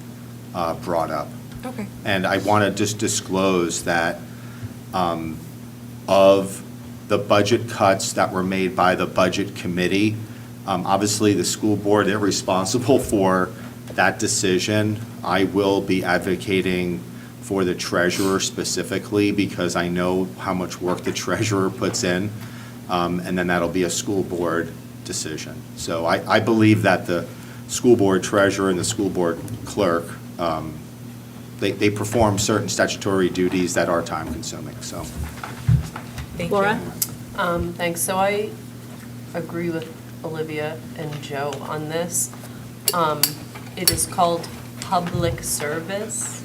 brought up. Okay. And I want to just disclose that of the budget cuts that were made by the budget committee, obviously the school board, they're responsible for that decision. I will be advocating for the treasurer specifically because I know how much work the treasurer puts in, and then that'll be a school board decision. So I believe that the school board treasurer and the school board clerk, they perform certain statutory duties that are time-consuming, so. Thank you. Laura? Thanks. So I agree with Olivia and Joe on this. It is called public service.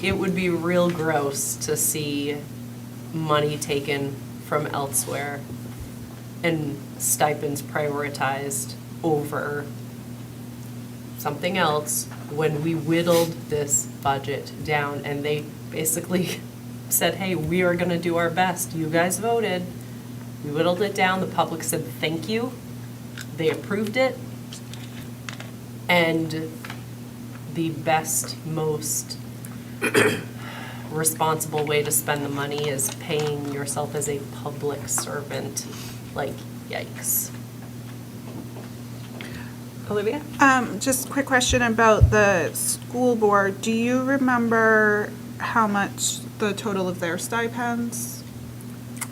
It would be real gross to see money taken from elsewhere and stipends prioritized over something else when we whittled this budget down and they basically said, hey, we are going to do our best. You guys voted. We whittled it down. The public said thank you. They approved it. And the best, most responsible way to spend the money is paying yourself as a public servant. Like, yikes. Olivia? Just a quick question about the school board. Do you remember how much the total of their stipends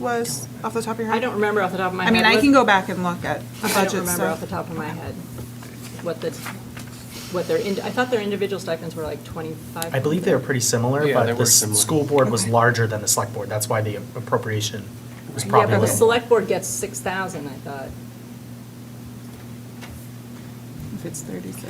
was off the top of your head? I don't remember off the top of my I head. mean, I can go back and look at the budget I don't remember off stuff. the top of my head what their, I thought their individual stipends were like 25. I believe they were pretty similar, Yeah, they but were the similar. school board was Okay. larger than the select board. That's why the appropriation was Yeah, probably but a the little. select board gets 6,000, I thought. If it's 36.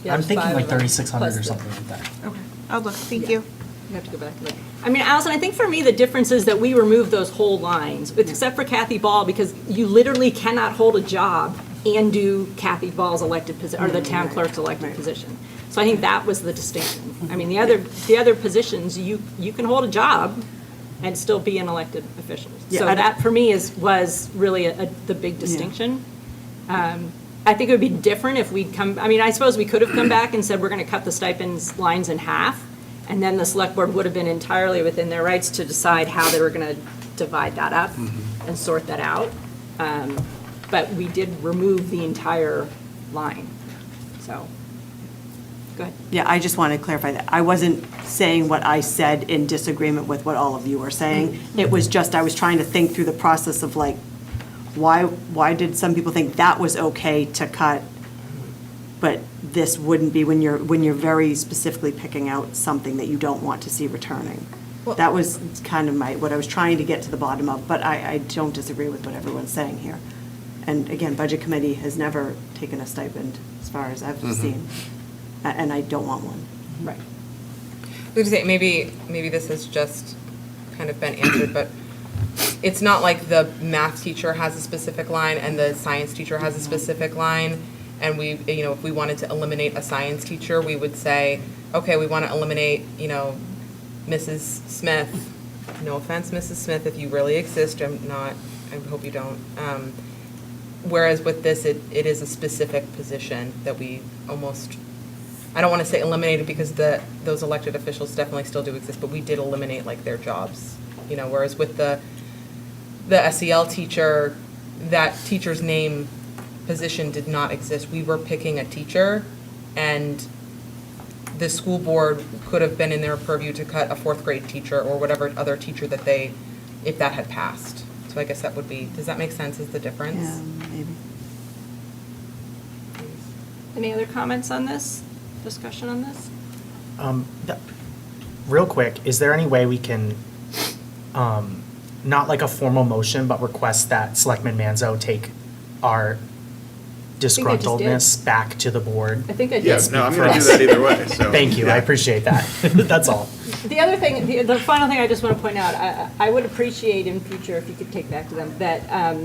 Yeah, I'm there's thinking 5 like of them, 3,600 or plus the- something like that. Okay, I'll look. Thank Yeah. you. You have to go back and look. I mean, Allison, I think for me, the difference is that we removed those whole lines, except for Kathy Ball, because you literally cannot hold a job and do Kathy Ball's elected position, or the town clerk's elected position. So I think that was the distinction. I mean, the other positions, you can hold a job and still be an elected official. Yeah, So I- that, for me, was really the big distinction. I think it would be different if we'd come, I mean, I suppose we could have come back and said, we're going to cut the stipends lines in half, and then the select board would have been entirely within their rights to decide how they were going to divide that up and sort that out. But we did remove the entire line, so, go ahead. Yeah, I just want to clarify that. I wasn't saying what I said in disagreement with what all of you were saying. It was just, I was trying to think through the process of like, why did some people think that was okay to cut, but this wouldn't be when you're very specifically picking out something that you don't want to see returning? That was kind of what I was trying to get to the bottom of, but I don't disagree with what everyone's saying here. And again, Budget Committee has never taken a stipend, as far as I've seen, and I don't want one. Right. I was gonna say, maybe this has just kind of been answered, but it's not like the math teacher has a specific line and the science teacher has a specific line. And we, if we wanted to eliminate a science teacher, we would say, okay, we want to eliminate, Mrs. Smith. No offense, Mrs. Smith, if you really exist, I hope you don't. Whereas with this, it is a specific position that we almost, I don't want to say eliminated because those elected officials definitely still do exist, but we did eliminate like their jobs. Whereas with the SEL teacher, that teacher's name position did not exist. We were picking a teacher, and the school board could have been in their purview to cut a 4th grade teacher or whatever other teacher that if that had passed. So I guess that would be, does that make sense, is the difference? Yeah, maybe. Any other comments on this, discussion on this? Real quick, is there any way we can, not like a formal motion, but request that Selectman Manzo take our disgruntledness back to the board? I think I did. Yes, no, I'm going to do that either way, so. Thank you, I appreciate that. That's all. The other thing, the final thing I just want to point out, I would appreciate in future if you could take back to them, that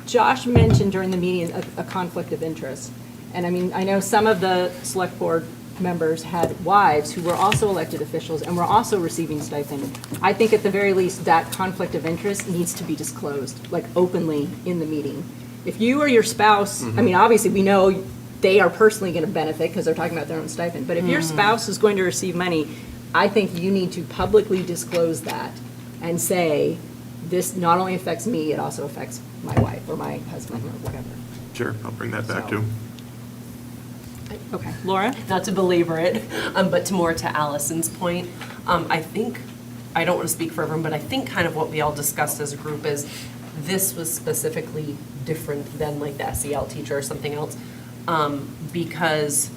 Josh mentioned during the meeting a conflict of interest. And I mean, I know some of the select board members had wives who were also elected officials and were also receiving stipend. I think at the very least, that conflict of interest needs to be disclosed, like openly in the meeting. If you or your spouse, I mean, obviously, we know they are personally going to benefit because they're talking about their own stipend, but if your spouse is going to receive money, I think you need to publicly disclose that and say, this not only affects me, it also affects my wife or my husband or whatever. Sure, I'll bring that back So- too. Okay, Laura? Not to belabor it, but to more to Allison's point, I think, I don't want to speak for everyone, but I think kind of what we all discussed as a group is this was specifically different than like the SEL teacher or something else, because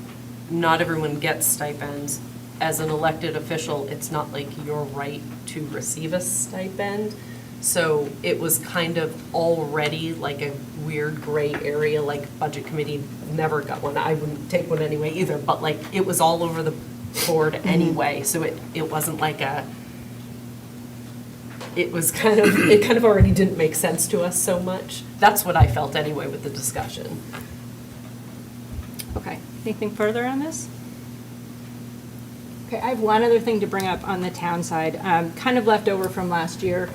not everyone gets stipends. As an elected official, it's not like your right to receive a stipend. So it was kind of already like a weird gray area, like budget committee never got one. I wouldn't take one anyway either, but like it was all over the board anyway. So it wasn't like it was kind of already didn't make sense to us so much. That's what I felt anyway with the discussion. Okay, anything further on this? Okay, I have one other thing to bring up on the town side, kind of left over from last year.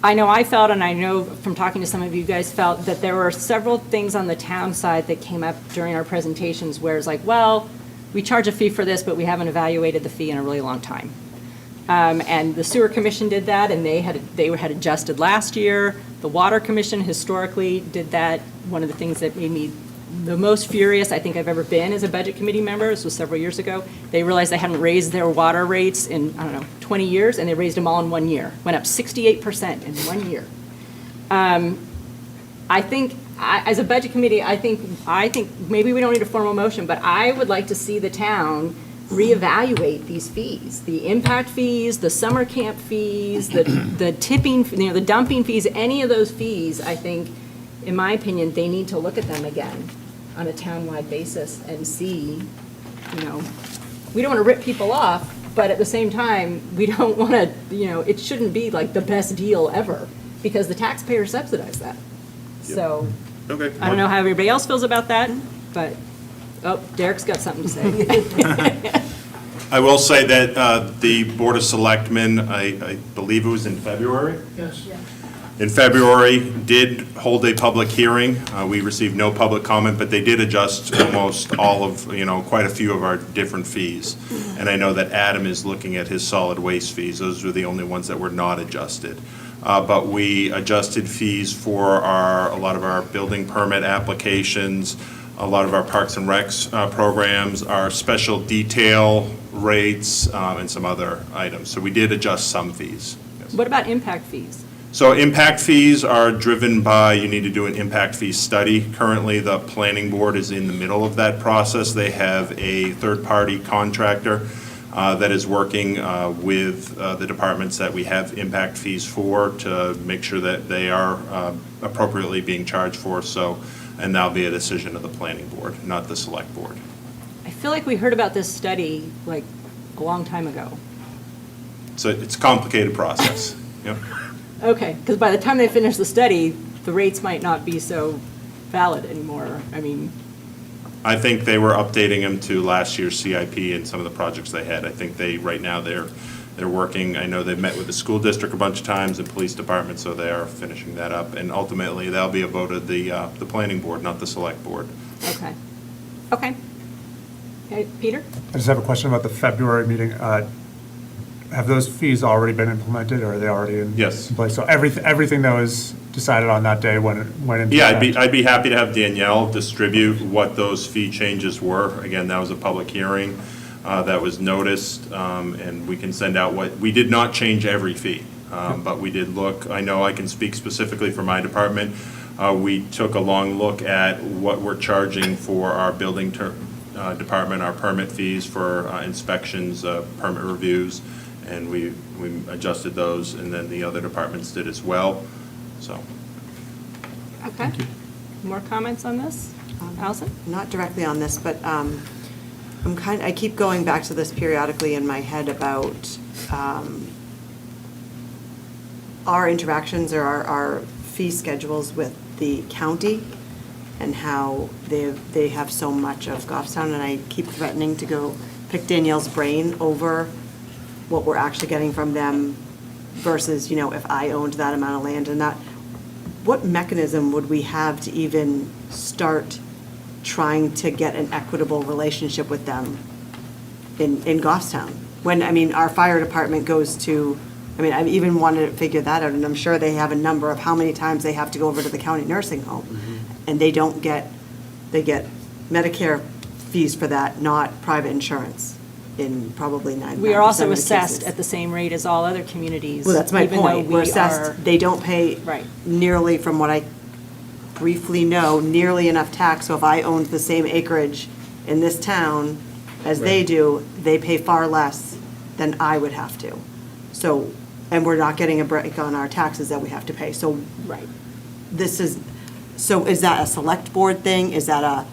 I know I felt, and I know from talking to some of you guys felt, that there were several things on the town side that came up during our presentations where it's like, well, we charge a fee for this, but we haven't evaluated the fee in a really long time. And the sewer commission did that, and they had adjusted last year. The water commission historically did that. One of the things that made me the most furious I think I've ever been as a budget committee member, this was several years ago, they realized they hadn't raised their water rates in, 20 years, and they raised them all in 1 year. Went up 68% in 1 year. I think, as a budget committee, I think maybe we don't need a formal motion, but I would like to see the town reevaluate these fees, the impact fees, the summer camp fees, the tipping, the dumping fees, any of those fees, I think, in my opinion, they need to look at them again on a town-wide basis and see, we don't want to rip people off, but at the same time, we don't want to, it shouldn't be like the best deal ever, because the taxpayers subsidize that. So, Okay. I don't know how everybody else feels about that, but, Derek's got something to say. I will say that the Board of Selectmen, I believe it was in February? Yes. In February, did hold a public hearing. We received no public comment, but they did adjust almost all of, quite a few of our different fees. And I know that Adam is looking at his solid waste fees. Those were the only ones that were not adjusted. But we adjusted fees for a lot of our building permit applications, a lot of our Parks and Recs programs, our special detail rates, and some other items. So we did adjust some fees. Yes. What about impact fees? So impact fees are driven by, you need to do an impact fee study. Currently, the planning board is in the middle of that process. They have a third-party contractor that is working with the departments that we have impact fees for to make sure that they are appropriately being charged for. And that'll be a decision of the planning board, not the select board. I feel like we heard about this study like a long time ago. So it's a complicated process. Yep. Okay, because by the time they finish the study, the rates might not be so valid anymore. I think they were updating them to last year's CIP and some of the projects they had. I think right now they're working, I know they've met with the school district a bunch of times and police department, so they are finishing that up. And ultimately, that'll be a vote of the planning board, not the select board. Okay. Okay, Peter? I just have a question about the February meeting. Have those fees already been implemented, or are they already in Yes. place? So everything that was decided on that day went into Yeah, effect? I'd be happy to have Danielle distribute what those fee changes were. Again, that was a public hearing that was noticed, and we can send out we did not change every fee, but we did look, I know I can speak specifically for my department. we took a long look at what we're charging for our building department, our permit fees for inspections, permit reviews, and we adjusted those, and then the other departments did as well, so. Okay. More comments on this? Allison? Not directly on this, but I keep going back to this periodically in my head about our interactions or our fee schedules with the county and how they have so much of Goffstown, and I keep threatening to go pick Danielle's brain over what we're actually getting from them versus, if I owned that amount of land and that. What mechanism would we have to even start trying to get an equitable relationship with them in Goffstown? When, our fire department goes to, I even wanted to figure that out, and I'm sure they have a number of how many times they have to go over to the county nursing home. And they get Medicare fees for that, not private insurance in probably 9%. We are also assessed at the same rate as all other communities. Well, that's my even though point. We're we assessed, are- they don't pay Right. nearly, from what I briefly know, nearly enough tax. So if I owned the same acreage in this town as they do, they pay far less than I would have to. So, and we're not getting a break on our taxes that we have to pay. So Right. so is that a select board thing? Is that a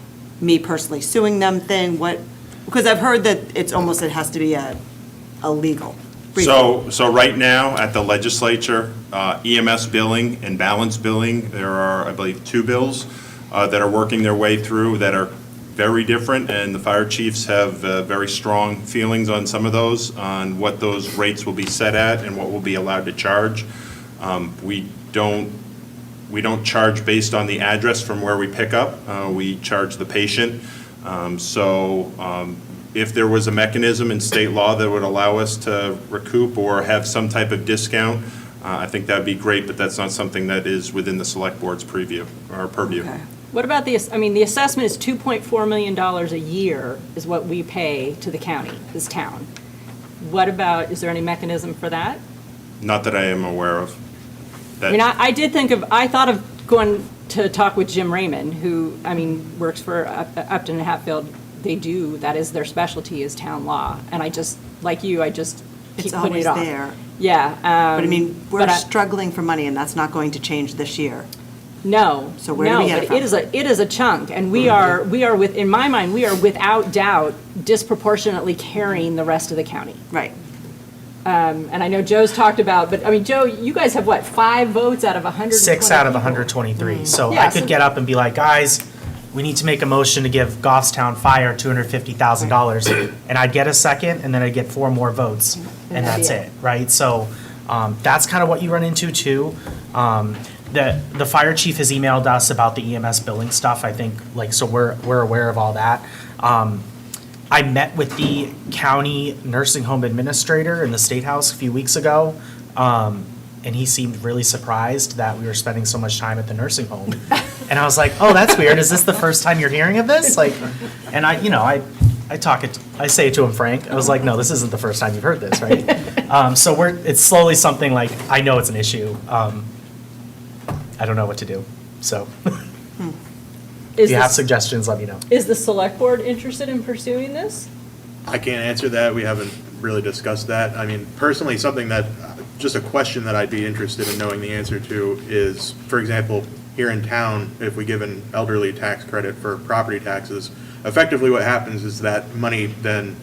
me personally suing them thing? What, because I've heard that it has to be a legal. So right now, at the legislature, EMS billing and balance billing, there are, I believe, 2 bills that are working their way through that are very different, and the fire chiefs have very strong feelings on some of those, on what those rates will be set at and what will be allowed to charge. We don't charge based on the address from where we pick up. We charge the patient. If there was a mechanism in state law that would allow us to recoup or have some type of discount, I think that'd be great, but that's not something that is within the select board's purview. What about the assessment is $2.4 million a year is what we pay to the county, this town. What about, is there any mechanism for that? Not that I am aware of. I thought of going to talk with Jim Raymond, who, works for Upton and Hatfield. That is their specialty, is town law. And I just, like you, keep It's putting it always off. there. Yeah. We're struggling for money, and that's not going to change this year. No. So where do we get it from? It is a chunk, and we are in my mind, we are without doubt disproportionately carrying the rest of the county. Right. And I know Joe's talked about, but Joe, you guys have what, 5 votes out of 120? 6 out of 123. So Yeah, I could get up and be like, guys, we need to make a motion to give Goffstown Fire $250,000. And I'd get a second, and then I'd get 4 more votes, and that's it, right? So that's kind of what you run into too. The fire chief has emailed us about the EMS billing stuff, I think, so we're aware of all that. I met with the county nursing home administrator in the State House a few weeks ago, and he seemed really surprised that we were spending so much time at the nursing home. And I was like, oh, that's weird. Is this the first time you're hearing of this? And I say it to him frank. I was like, no, this isn't the first time you've heard this, right? So it's slowly something I know it's an issue. I don't know what to do, so. If you have suggestions, let me know. Is the select board interested in pursuing this? I can't answer that. We haven't really discussed that. Personally, just a question that I'd be interested in knowing the answer to is, for example, here in town, if we give an elderly tax credit for property taxes, effectively what happens is that money then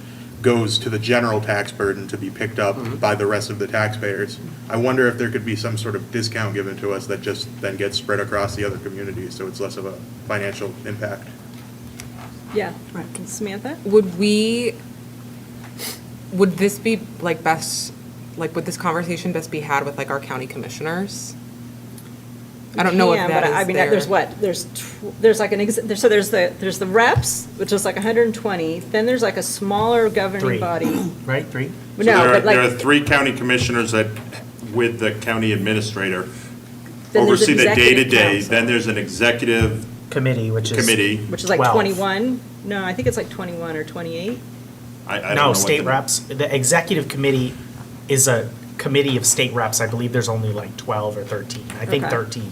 goes to the general tax burden to be picked up by the rest of the taxpayers. I wonder if there could be some sort of discount given to us that just then gets spread across the other communities, so it's less of a financial impact. Yeah. Samantha? Would this be best, would this conversation best be had with our county commissioners? I don't know if that is there. There's what? There's the reps, which is 120. Then there's a smaller governing 3. body. Right, 3? So there are 3 county commissioners that, with the county administrator, Then there's oversee the executive day-to-day. council. Then there's an executive Committee, which is. Which is 12. 21. No, I think it's 21 or 28. I don't know No, what state the- reps. The executive committee is a committee of state reps. I believe there's only 12 or 13. I think Okay. 13.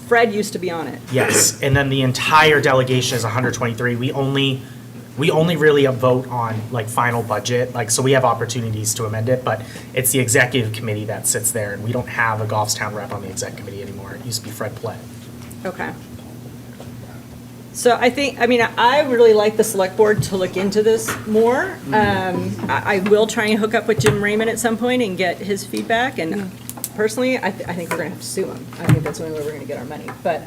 Fred used to be on it. Yes, and then the entire delegation is 123. We only really vote on like final budget, like, so we have opportunities to amend it, but it's the executive committee that sits there, and we don't have a Goffstown rep on the exec committee anymore. It used to be Fred Platt. Okay. So I really like the select board to look into this more. I will try and hook up with Jim Raymond at some point and get his feedback, and personally, I think we're gonna have to sue him. I think that's the only way we're gonna get our money, but,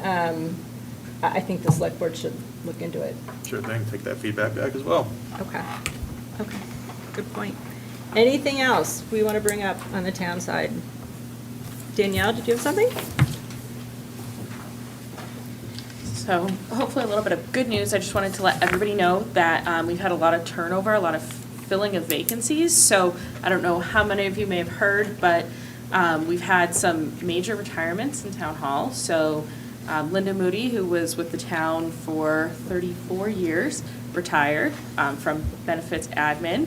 I think the select board should look into it. Sure thing, take that feedback back as well. Okay, good point. Anything else we want to bring up on the town side? Danielle, did you have something? So hopefully a little bit of good news. I just wanted to let everybody know that we've had a lot of turnover, a lot of filling of vacancies. So I don't know how many of you may have heard, but we've had some major retirements in town hall. So Linda Moody, who was with the town for 34 years, retired from benefits admin.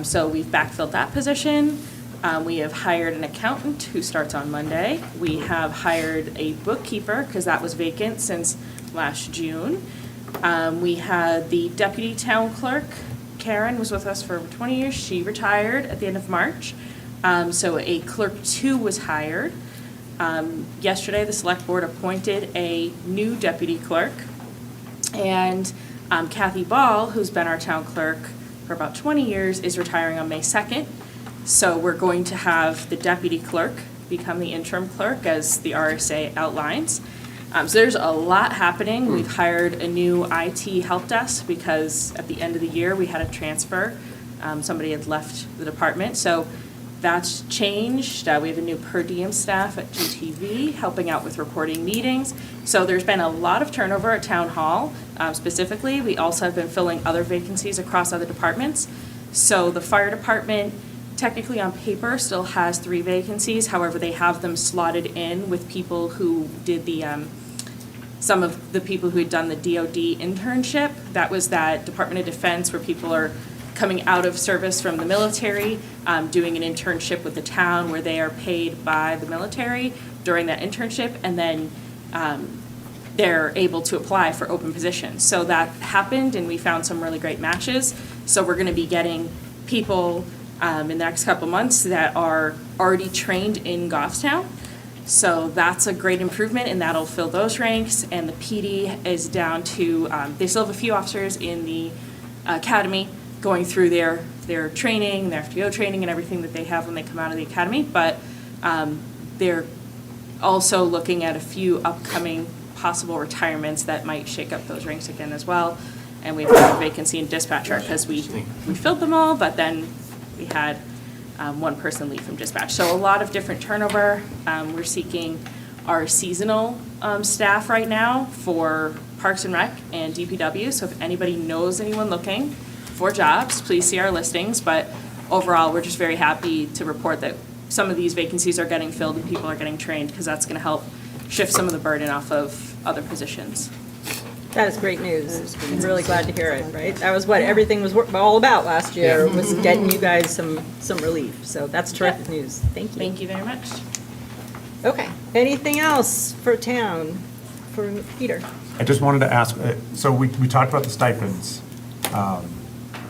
So we've backfilled that position. We have hired an accountant who starts on Monday. We have hired a bookkeeper because that was vacant since last June. We had the deputy town clerk. Karen was with us for 20 years. She retired at the end of March. So a clerk 2 was hired. Yesterday, the select board appointed a new deputy clerk. And Kathy Ball, who's been our town clerk for about 20 years, is retiring on May 2nd. So we're going to have the deputy clerk become the interim clerk, as the RSA outlines. So there's a lot happening. We've hired a new IT help desk because at the end of the year, we had a transfer. Somebody had left the department. So that's changed. We have a new per diem staff at GTV helping out with recording meetings. So there's been a lot of turnover at Town Hall. Specifically, we also have been filling other vacancies across other departments. So the fire department, technically on paper, still has 3 vacancies. However, they have them slotted in with people who did the, some of the people who had done the DOD internship. That was that Department of Defense where people are coming out of service from the military, doing an internship with the town where they are paid by the military during that internship, and then they're able to apply for open positions. So that happened, and we found some really great matches. So we're gonna be getting people in the next couple months that are already trained in Goffstown. So that's a great improvement, and that'll fill those ranks. And the PD is down to, they still have a few officers in the academy going through their training, their FTO training and everything that they have when they come out of the academy. But they're also looking at a few upcoming possible retirements that might shake up those ranks again as well. And we have a vacancy in dispatcher because we filled them all, but then we had one person leave from dispatch. So a lot of different turnover. We're seeking our seasonal staff right now for Parks and Rec and DPW. So if anybody knows anyone looking for jobs, please see our listings. But overall, we're just very happy to report that some of these vacancies are getting filled and people are getting trained, because that's going to help shift some of the burden off of other positions. That is great news. I'm really glad to hear it, right? That was what everything was all about last year, was getting you guys some relief. So that's terrific news. Thank you. Thank you very much. Okay. Anything else for town, for Peter? I just wanted to ask, so we talked about the stipends.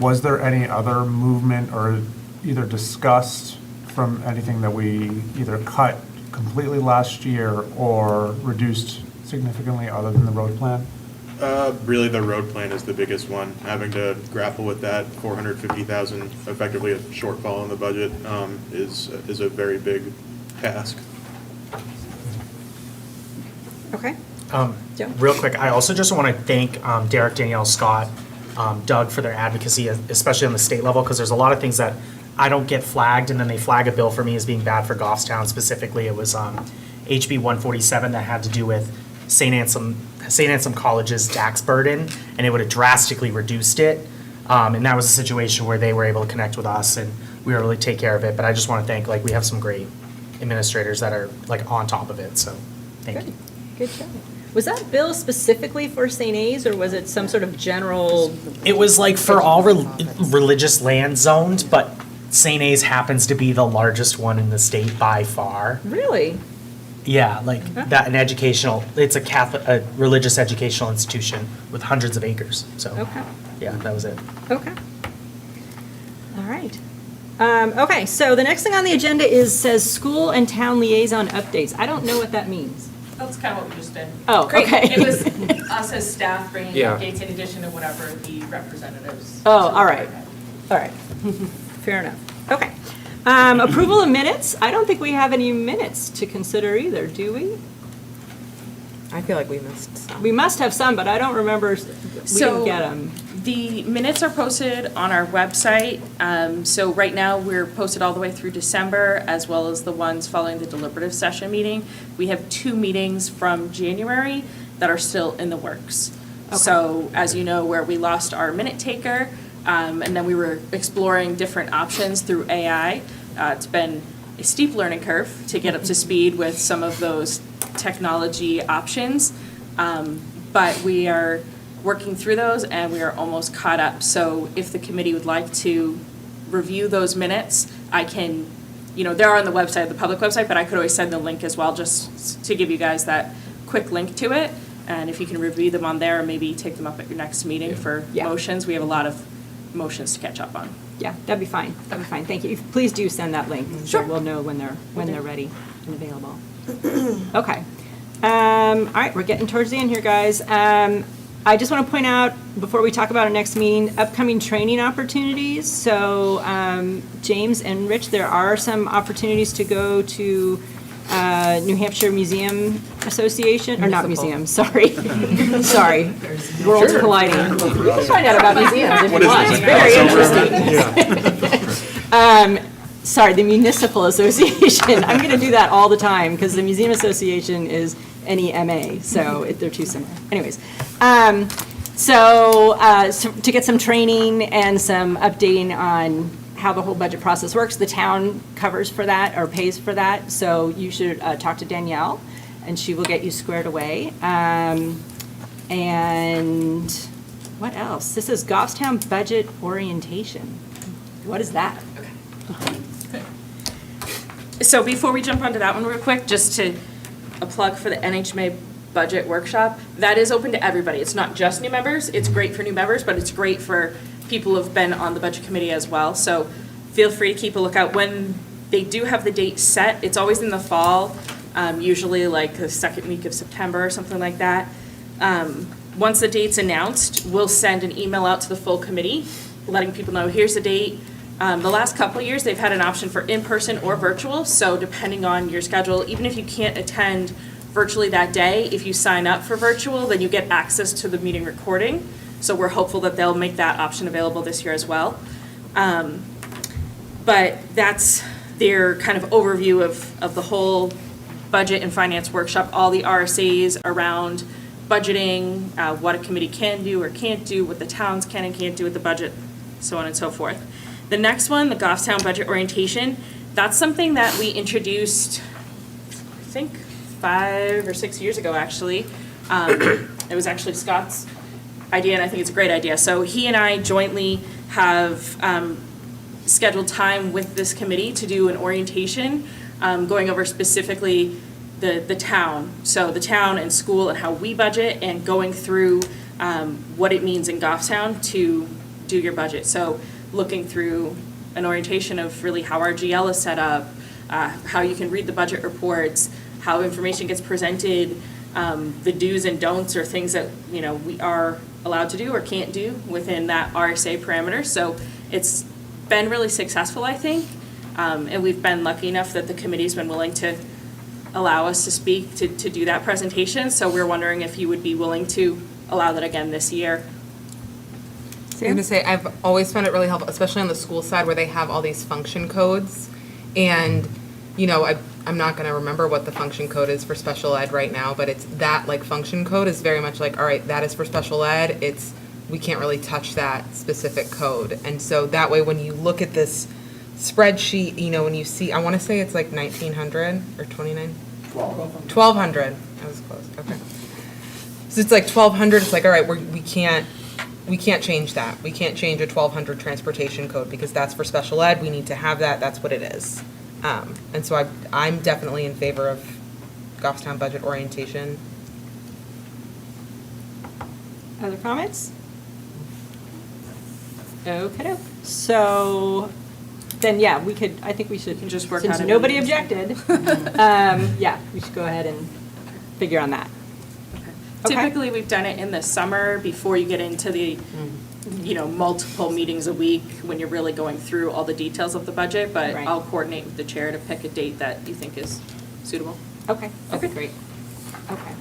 Was there any other movement or either discussed from anything that we either cut completely last year or reduced significantly other than the road plan? Really, the road plan is the biggest one. Having to grapple with that, 450,000, effectively a shortfall in the budget, is a very big task. Okay. Joe? Real quick, I also just want to thank Derek, Danielle, Scott, Doug for their advocacy, especially on the state level, because there's a lot of things that I don't get flagged, and then they flag a bill for me as being bad for Goffstown. Specifically, it was HB 147 that had to do with St. Anselm College's tax burden, and it would have drastically reduced it. And that was a situation where they were able to connect with us, and we were able to take care of it. But I just want to thank, we have some great administrators that are on top of it, so thank you. Good job. Was that bill specifically for St. A's, or was it some sort of general? It was for all religious land zoned, but St. A's happens to be the largest one in the state by far. Really? Yeah, like that, an educational, it's a Catholic, a religious educational institution with hundreds of acres, so. Okay. Yeah, that was it. Okay. All right. Okay, so the next thing on the agenda says school and town liaison updates. I don't know what that means. That's kind of what we just did. Oh, okay. It was us as staff bringing Yeah. updates in addition to whatever the representatives. Oh, all right. All right. Fair enough. Okay. Approval of minutes. I don't think we have any minutes to consider either, do we? I feel like we missed some. We must have some, but I don't remember, we didn't So- get them. The minutes are posted on our website. So right now, we're posted all the way through December, as well as the ones following the deliberative session meeting. We have 2 meetings from January that are still in the works. So, as you know, where we lost our minute taker, and then we were exploring different options through AI. It's been a steep learning curve to get up to speed with some of those technology options. But we are working through those, and we are almost caught up. So if the committee would like to review those minutes, I can, they're on the website, the public website, but I could always send the link as well, just to give you guys that quick link to it. And if you can review them on there, and maybe take them up at your next meeting for Yeah. motions. We have a lot of motions to catch up on. Yeah, that'd be fine. That'd be fine. Thank you. Please do send that link. Sure. So we'll know when they're ready and available. Okay. All right, we're getting towards the end here, guys. I just want to point out, before we talk about our next meeting, upcoming training opportunities. So, James and Rich, there are some opportunities to go to New Hampshire Museum Association, or not museum, sorry. Sorry. Worlds colliding. You can find out about museums if you want. It's very interesting. Sorry, the Municipal Association. I'm going to do that all the time, because the Museum Association is NEMA, so they're too similar. Anyways, so to get some training and some updating on how the whole budget process works, the town covers for that or pays for that. So you should talk to Danielle, and she will get you squared away. And what else? This is Goffstown Budget Orientation. What is that? So before we jump onto that one real quick, just to a plug for the NHMA budget workshop, that is open to everybody. It's not just new members. It's great for new members, but it's great for people who've been on the budget committee as well. So feel free to keep a lookout. When they do have the date set, it's always in the fall, usually like the second week of September or something like that. Once the date's announced, we'll send an email out to the full committee, letting people know, here's the date. The last couple of years, they've had an option for in-person or virtual, so depending on your schedule, even if you can't attend virtually that day, if you sign up for virtual, then you get access to the meeting recording. So we're hopeful that they'll make that option available this year as well. But that's their kind of overview of the whole budget and finance workshop, all the RSAs around budgeting, what a committee can do or can't do, what the towns can and can't do with the budget, so on and so forth. The next one, the Goffstown Budget Orientation, that's something that we introduced, I think, 5 or 6 years ago, actually. It was actually Scott's idea, and I think it's a great idea. So he and I jointly have scheduled time with this committee to do an orientation, going over specifically the town. So the town and school and how we budget, and going through what it means in Goffstown to do your budget. So looking through an orientation of really how our GL is set up, how you can read the budget reports, how information gets presented, the do's and don'ts or things that, we are allowed to do or can't do within that RSA parameter. So it's been really successful, I think. And we've been lucky enough that the committee's been willing to allow us to speak, to do that presentation. So we're wondering if you would be willing to allow that again this year. I'm going to say, I've always found it really helpful, especially on the school side where they have all these function codes. And, I'm not going to remember what the function code is for special ed right now, but it's that function code is very much all right, that is for special ed. We can't really touch that specific code. And so that way, when you look at this spreadsheet, when you see, I want to say it's 1900 or 29? 1200. I was close. Okay. So it's 1200. It's all right, we can't change that. We can't change a 1200 transportation code because that's for special ed. We need to have that. That's what it is. And so I'm definitely in favor of Goffstown budget orientation. Other comments? Okay, so then, yeah, we could, I think we should. Just work Since out a nobody meeting. objected, yeah, we should go ahead and figure on that. Okay. Typically, we've done it in the summer before you get into the, multiple meetings a week when you're really going through all the details of the budget, but Right. I'll coordinate with the chair to pick a date that you think is suitable. Okay, okay, great. Okay.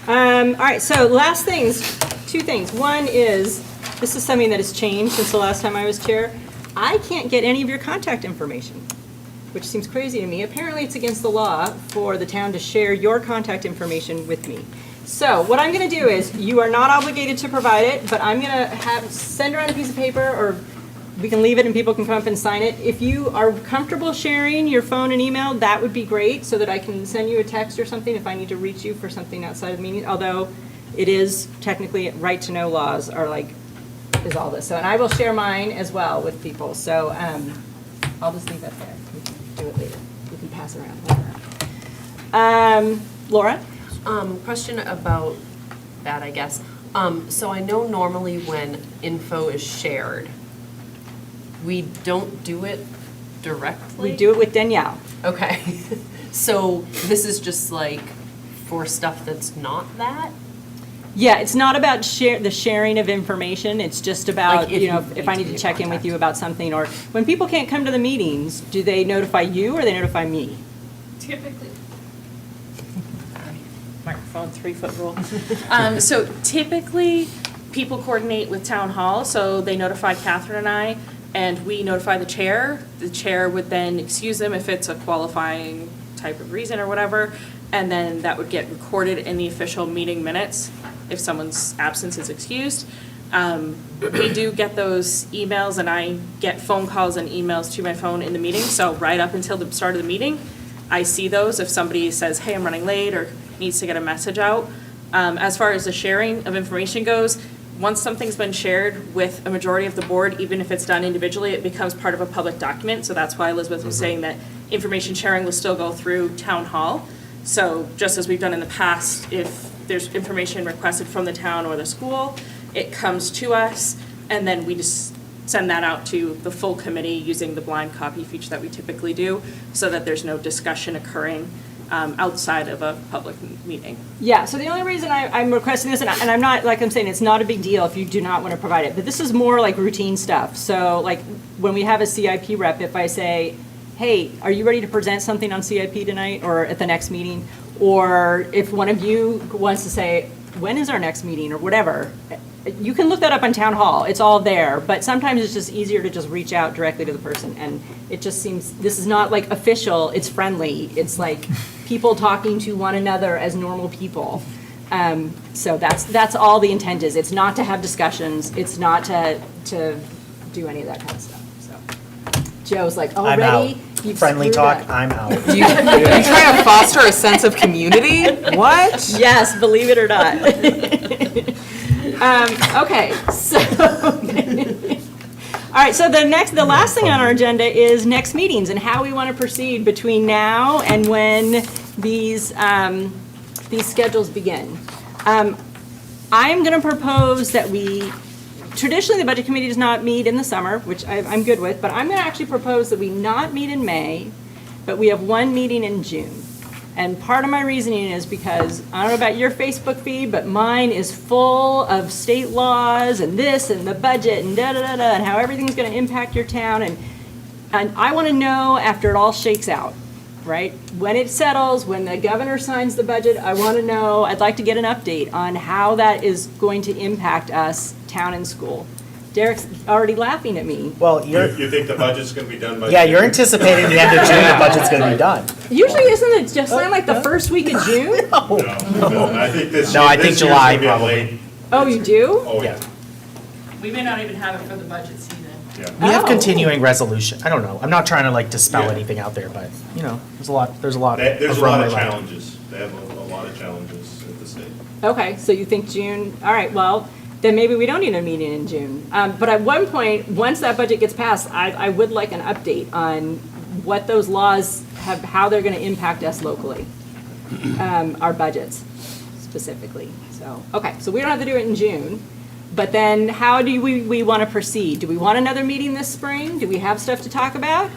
All right, so last things, two things. One is, this is something that has changed since the last time I was chair. I can't get any of your contact information, which seems crazy to me. Apparently, it's against the law for the town to share your contact information with me. So what I'm gonna do is, you are not obligated to provide it, but I'm gonna send around a piece of paper, or we can leave it and people can come up and sign it. If you are comfortable sharing your phone and email, that would be great, so that I can send you a text or something if I need to reach you for something outside of the meeting, although it is technically, right-to-know laws are like, is all this. So, and I will share mine as well with people, so I'll just leave that there. We can do it later. We can pass it around later. Laura? Question about that, I guess. So I know normally when info is shared, we don't do it directly? We do it with Danielle. Okay. So this is just like for stuff that's not that? Yeah, it's not about the sharing of information, it's just about, Like if you if I need need to to be check in with you about something, or when people can't come to the meetings, do they notify you or they notify me? Typically. Microphone, 3-foot rule. So typically, people coordinate with town hall, so they notify Catherine and I, and we notify the chair. The chair would then excuse them if it's a qualifying type of reason or whatever, and then that would get recorded in the official meeting minutes if someone's absence is excused. We do get those emails, and I get phone calls and emails to my phone in the meeting, so right up until the start of the meeting, I see those if somebody says, hey, I'm running late, or needs to get a message out. As far as the sharing of information goes, once something's been shared with a majority of the board, even if it's done individually, it becomes part of a public document. So that's why Elizabeth was saying that information sharing will still go through town hall. So just as we've done in the past, if there's information requested from the town or the school, it comes to us, and then we just send that out to the full committee using the blind copy feature that we typically do, so that there's no discussion occurring outside of a public meeting. Yeah, so the only reason I'm requesting this, and I'm not, like I'm saying, it's not a big deal if you do not want to provide it, but this is more like routine stuff. So like when we have a CIP rep, if I say, hey, are you ready to present something on CIP tonight or at the next meeting? Or if one of you wants to say, when is our next meeting or whatever, you can look that up on town hall, it's all there, but sometimes it's just easier to just reach out directly to the person, and it just seems, this is not like official, it's friendly, it's like people talking to one another as normal people. So that's all the intent is, it's not to have discussions, it's not to do any of that kind of stuff, so. Joe's like, I'm already? out. You've Friendly screwed talk, up. I'm out. You trying to foster a sense of community? What? Yes, believe it or not. Okay, so, all right, so the last thing on our agenda is next meetings and how we want to proceed between now and when these schedules begin. I'm going to propose that traditionally, the Budget Committee does not meet in the summer, which I'm good with, but I'm going to actually propose that we not meet in May, but we have one meeting in June. And part of my reasoning is because, I don't know about your Facebook feed, but mine is full of state laws and this and the budget and da-da-da-da, and how everything's going to impact your town. And I want to know after it all shakes out, right? When it settles, when the governor signs the budget, I want to know, I'd like to get an update on how that is going to impact us, town and school. Derek's already laughing at me. Well, You think the budget's gonna be done by? yeah, you're anticipating the end of June, the budget's gonna be done. Usually, isn't it just like the first week of June? No, I think this. No, I this think year's July gonna be a probably. late- Oh, you do? Oh, yeah. We may not even have it for the budget season. Yeah. We have Oh. continuing resolution. I don't know. I'm not trying to like dispel Yeah. anything out there, but there's a lot There's a of lot runway of left. challenges. They have a lot of challenges at the state. Okay, so you think June, all right, well, then maybe we don't need a meeting in June. But at one point, once that budget gets passed, I would like an update on what those laws have, how they're gonna impact us locally. our budgets specifically. So, okay, so we don't have to do it in June. But then how do we want to proceed? Do we want another meeting this spring? Do we have stuff to talk about?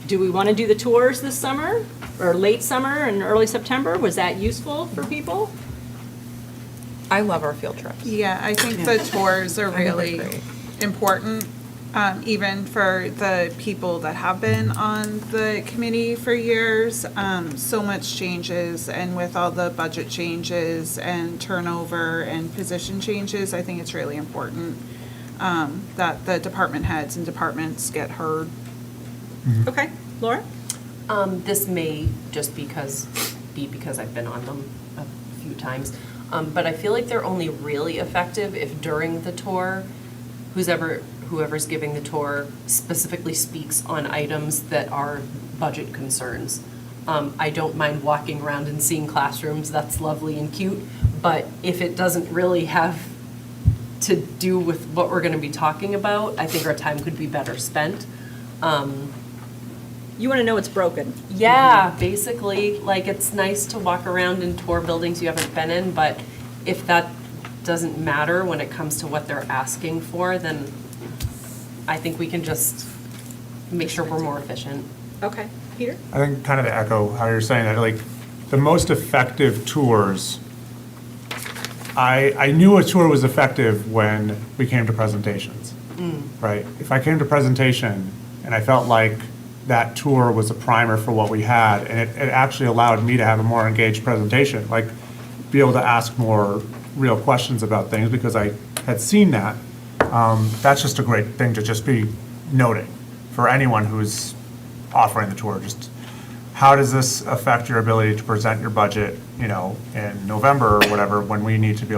Do we want to do the tours this summer or late summer and early September? Was that useful for people? I love our field trips. Yeah, I think the tours are I think they're really great. important, even for the people that have been on the committee for years. So much changes, and with all the budget changes and turnover and position changes, I think it's really important that the department heads and departments get heard. Okay, Laura? This may just be because I've been on them a few times, but I feel like they're only really effective if during the tour, whoever's giving the tour specifically speaks on items that are budget concerns. I don't mind walking around and seeing classrooms, that's lovely and cute, but if it doesn't really have to do with what we're gonna be talking about, I think our time could be better spent. You want to know what's broken. Yeah, basically, like, it's nice to walk around and tour buildings you haven't been in, but if that doesn't matter when it comes to what they're asking for, then I think we can just make sure we're more efficient. Okay, Peter? I think kind of to echo how you're saying that, like, the most effective tours, I knew a tour was effective when we came to presentations, right? If I came to presentation and I felt like that tour was a primer for what we had, and it actually allowed me to have a more engaged presentation, like, be able to ask more real questions about things because I had seen that. That's just a great thing to just be noting for anyone who's offering the tour. Just how does this affect your ability to present your budget, you know, in November or whatever, when we need to be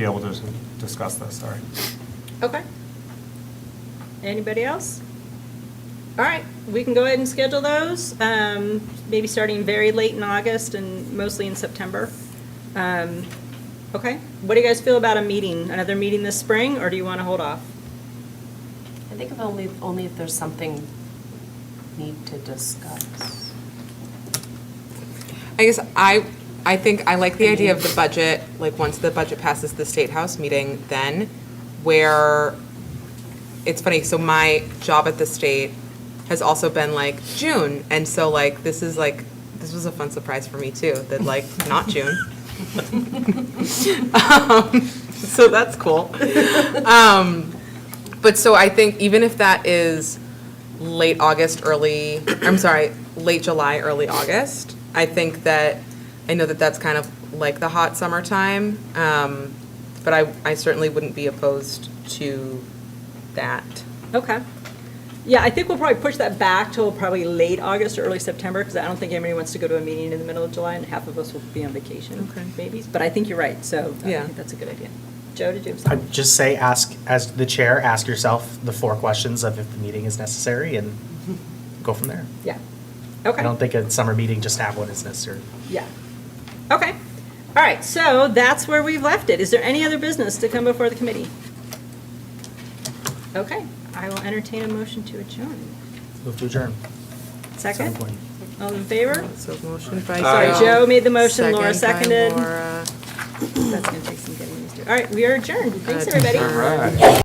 able to discuss this, sorry. Okay. Anybody else? All right, we can go ahead and schedule those, maybe starting very late in August and mostly in September. Okay, what do you guys feel about a meeting, another meeting this spring, or do you want to hold off? I think if only if there's something need to discuss. I guess I think I like the idea of the budget, like, once the budget passes the State House meeting, then, where, it's funny, so my job at the state has also been like June, and so like this was a fun surprise for me too, that like not June. So that's cool. But so I think even if that is late July, early August, I think that, I know that that's kind of like the hot summertime, but I certainly wouldn't be opposed to that. Okay. Yeah, I think we'll probably push that back till probably late August or early September, because I don't think anybody wants to go to a meeting in the middle of July, and half of us will be on vacation, Okay. maybe. But I think you're right, so I Yeah. think that's a good idea. Joe, did you have something? I'd just say, as the chair, ask yourself the 4 questions of if the meeting is necessary and go from there. Yeah. I Okay. don't think a summer meeting, just have one, is necessary. Yeah. Okay. All right, so that's where we've left it. Is there any other business to come before the committee? Okay, I will entertain a motion to adjourn. Move to adjourn. Second? 7:20. All in favor? So motion by Sorry, Joe made the motion, Laura second by seconded. Laura. That's gonna take some getting used to. All right, we are adjourned. Thanks, Adjourned. everybody. All right.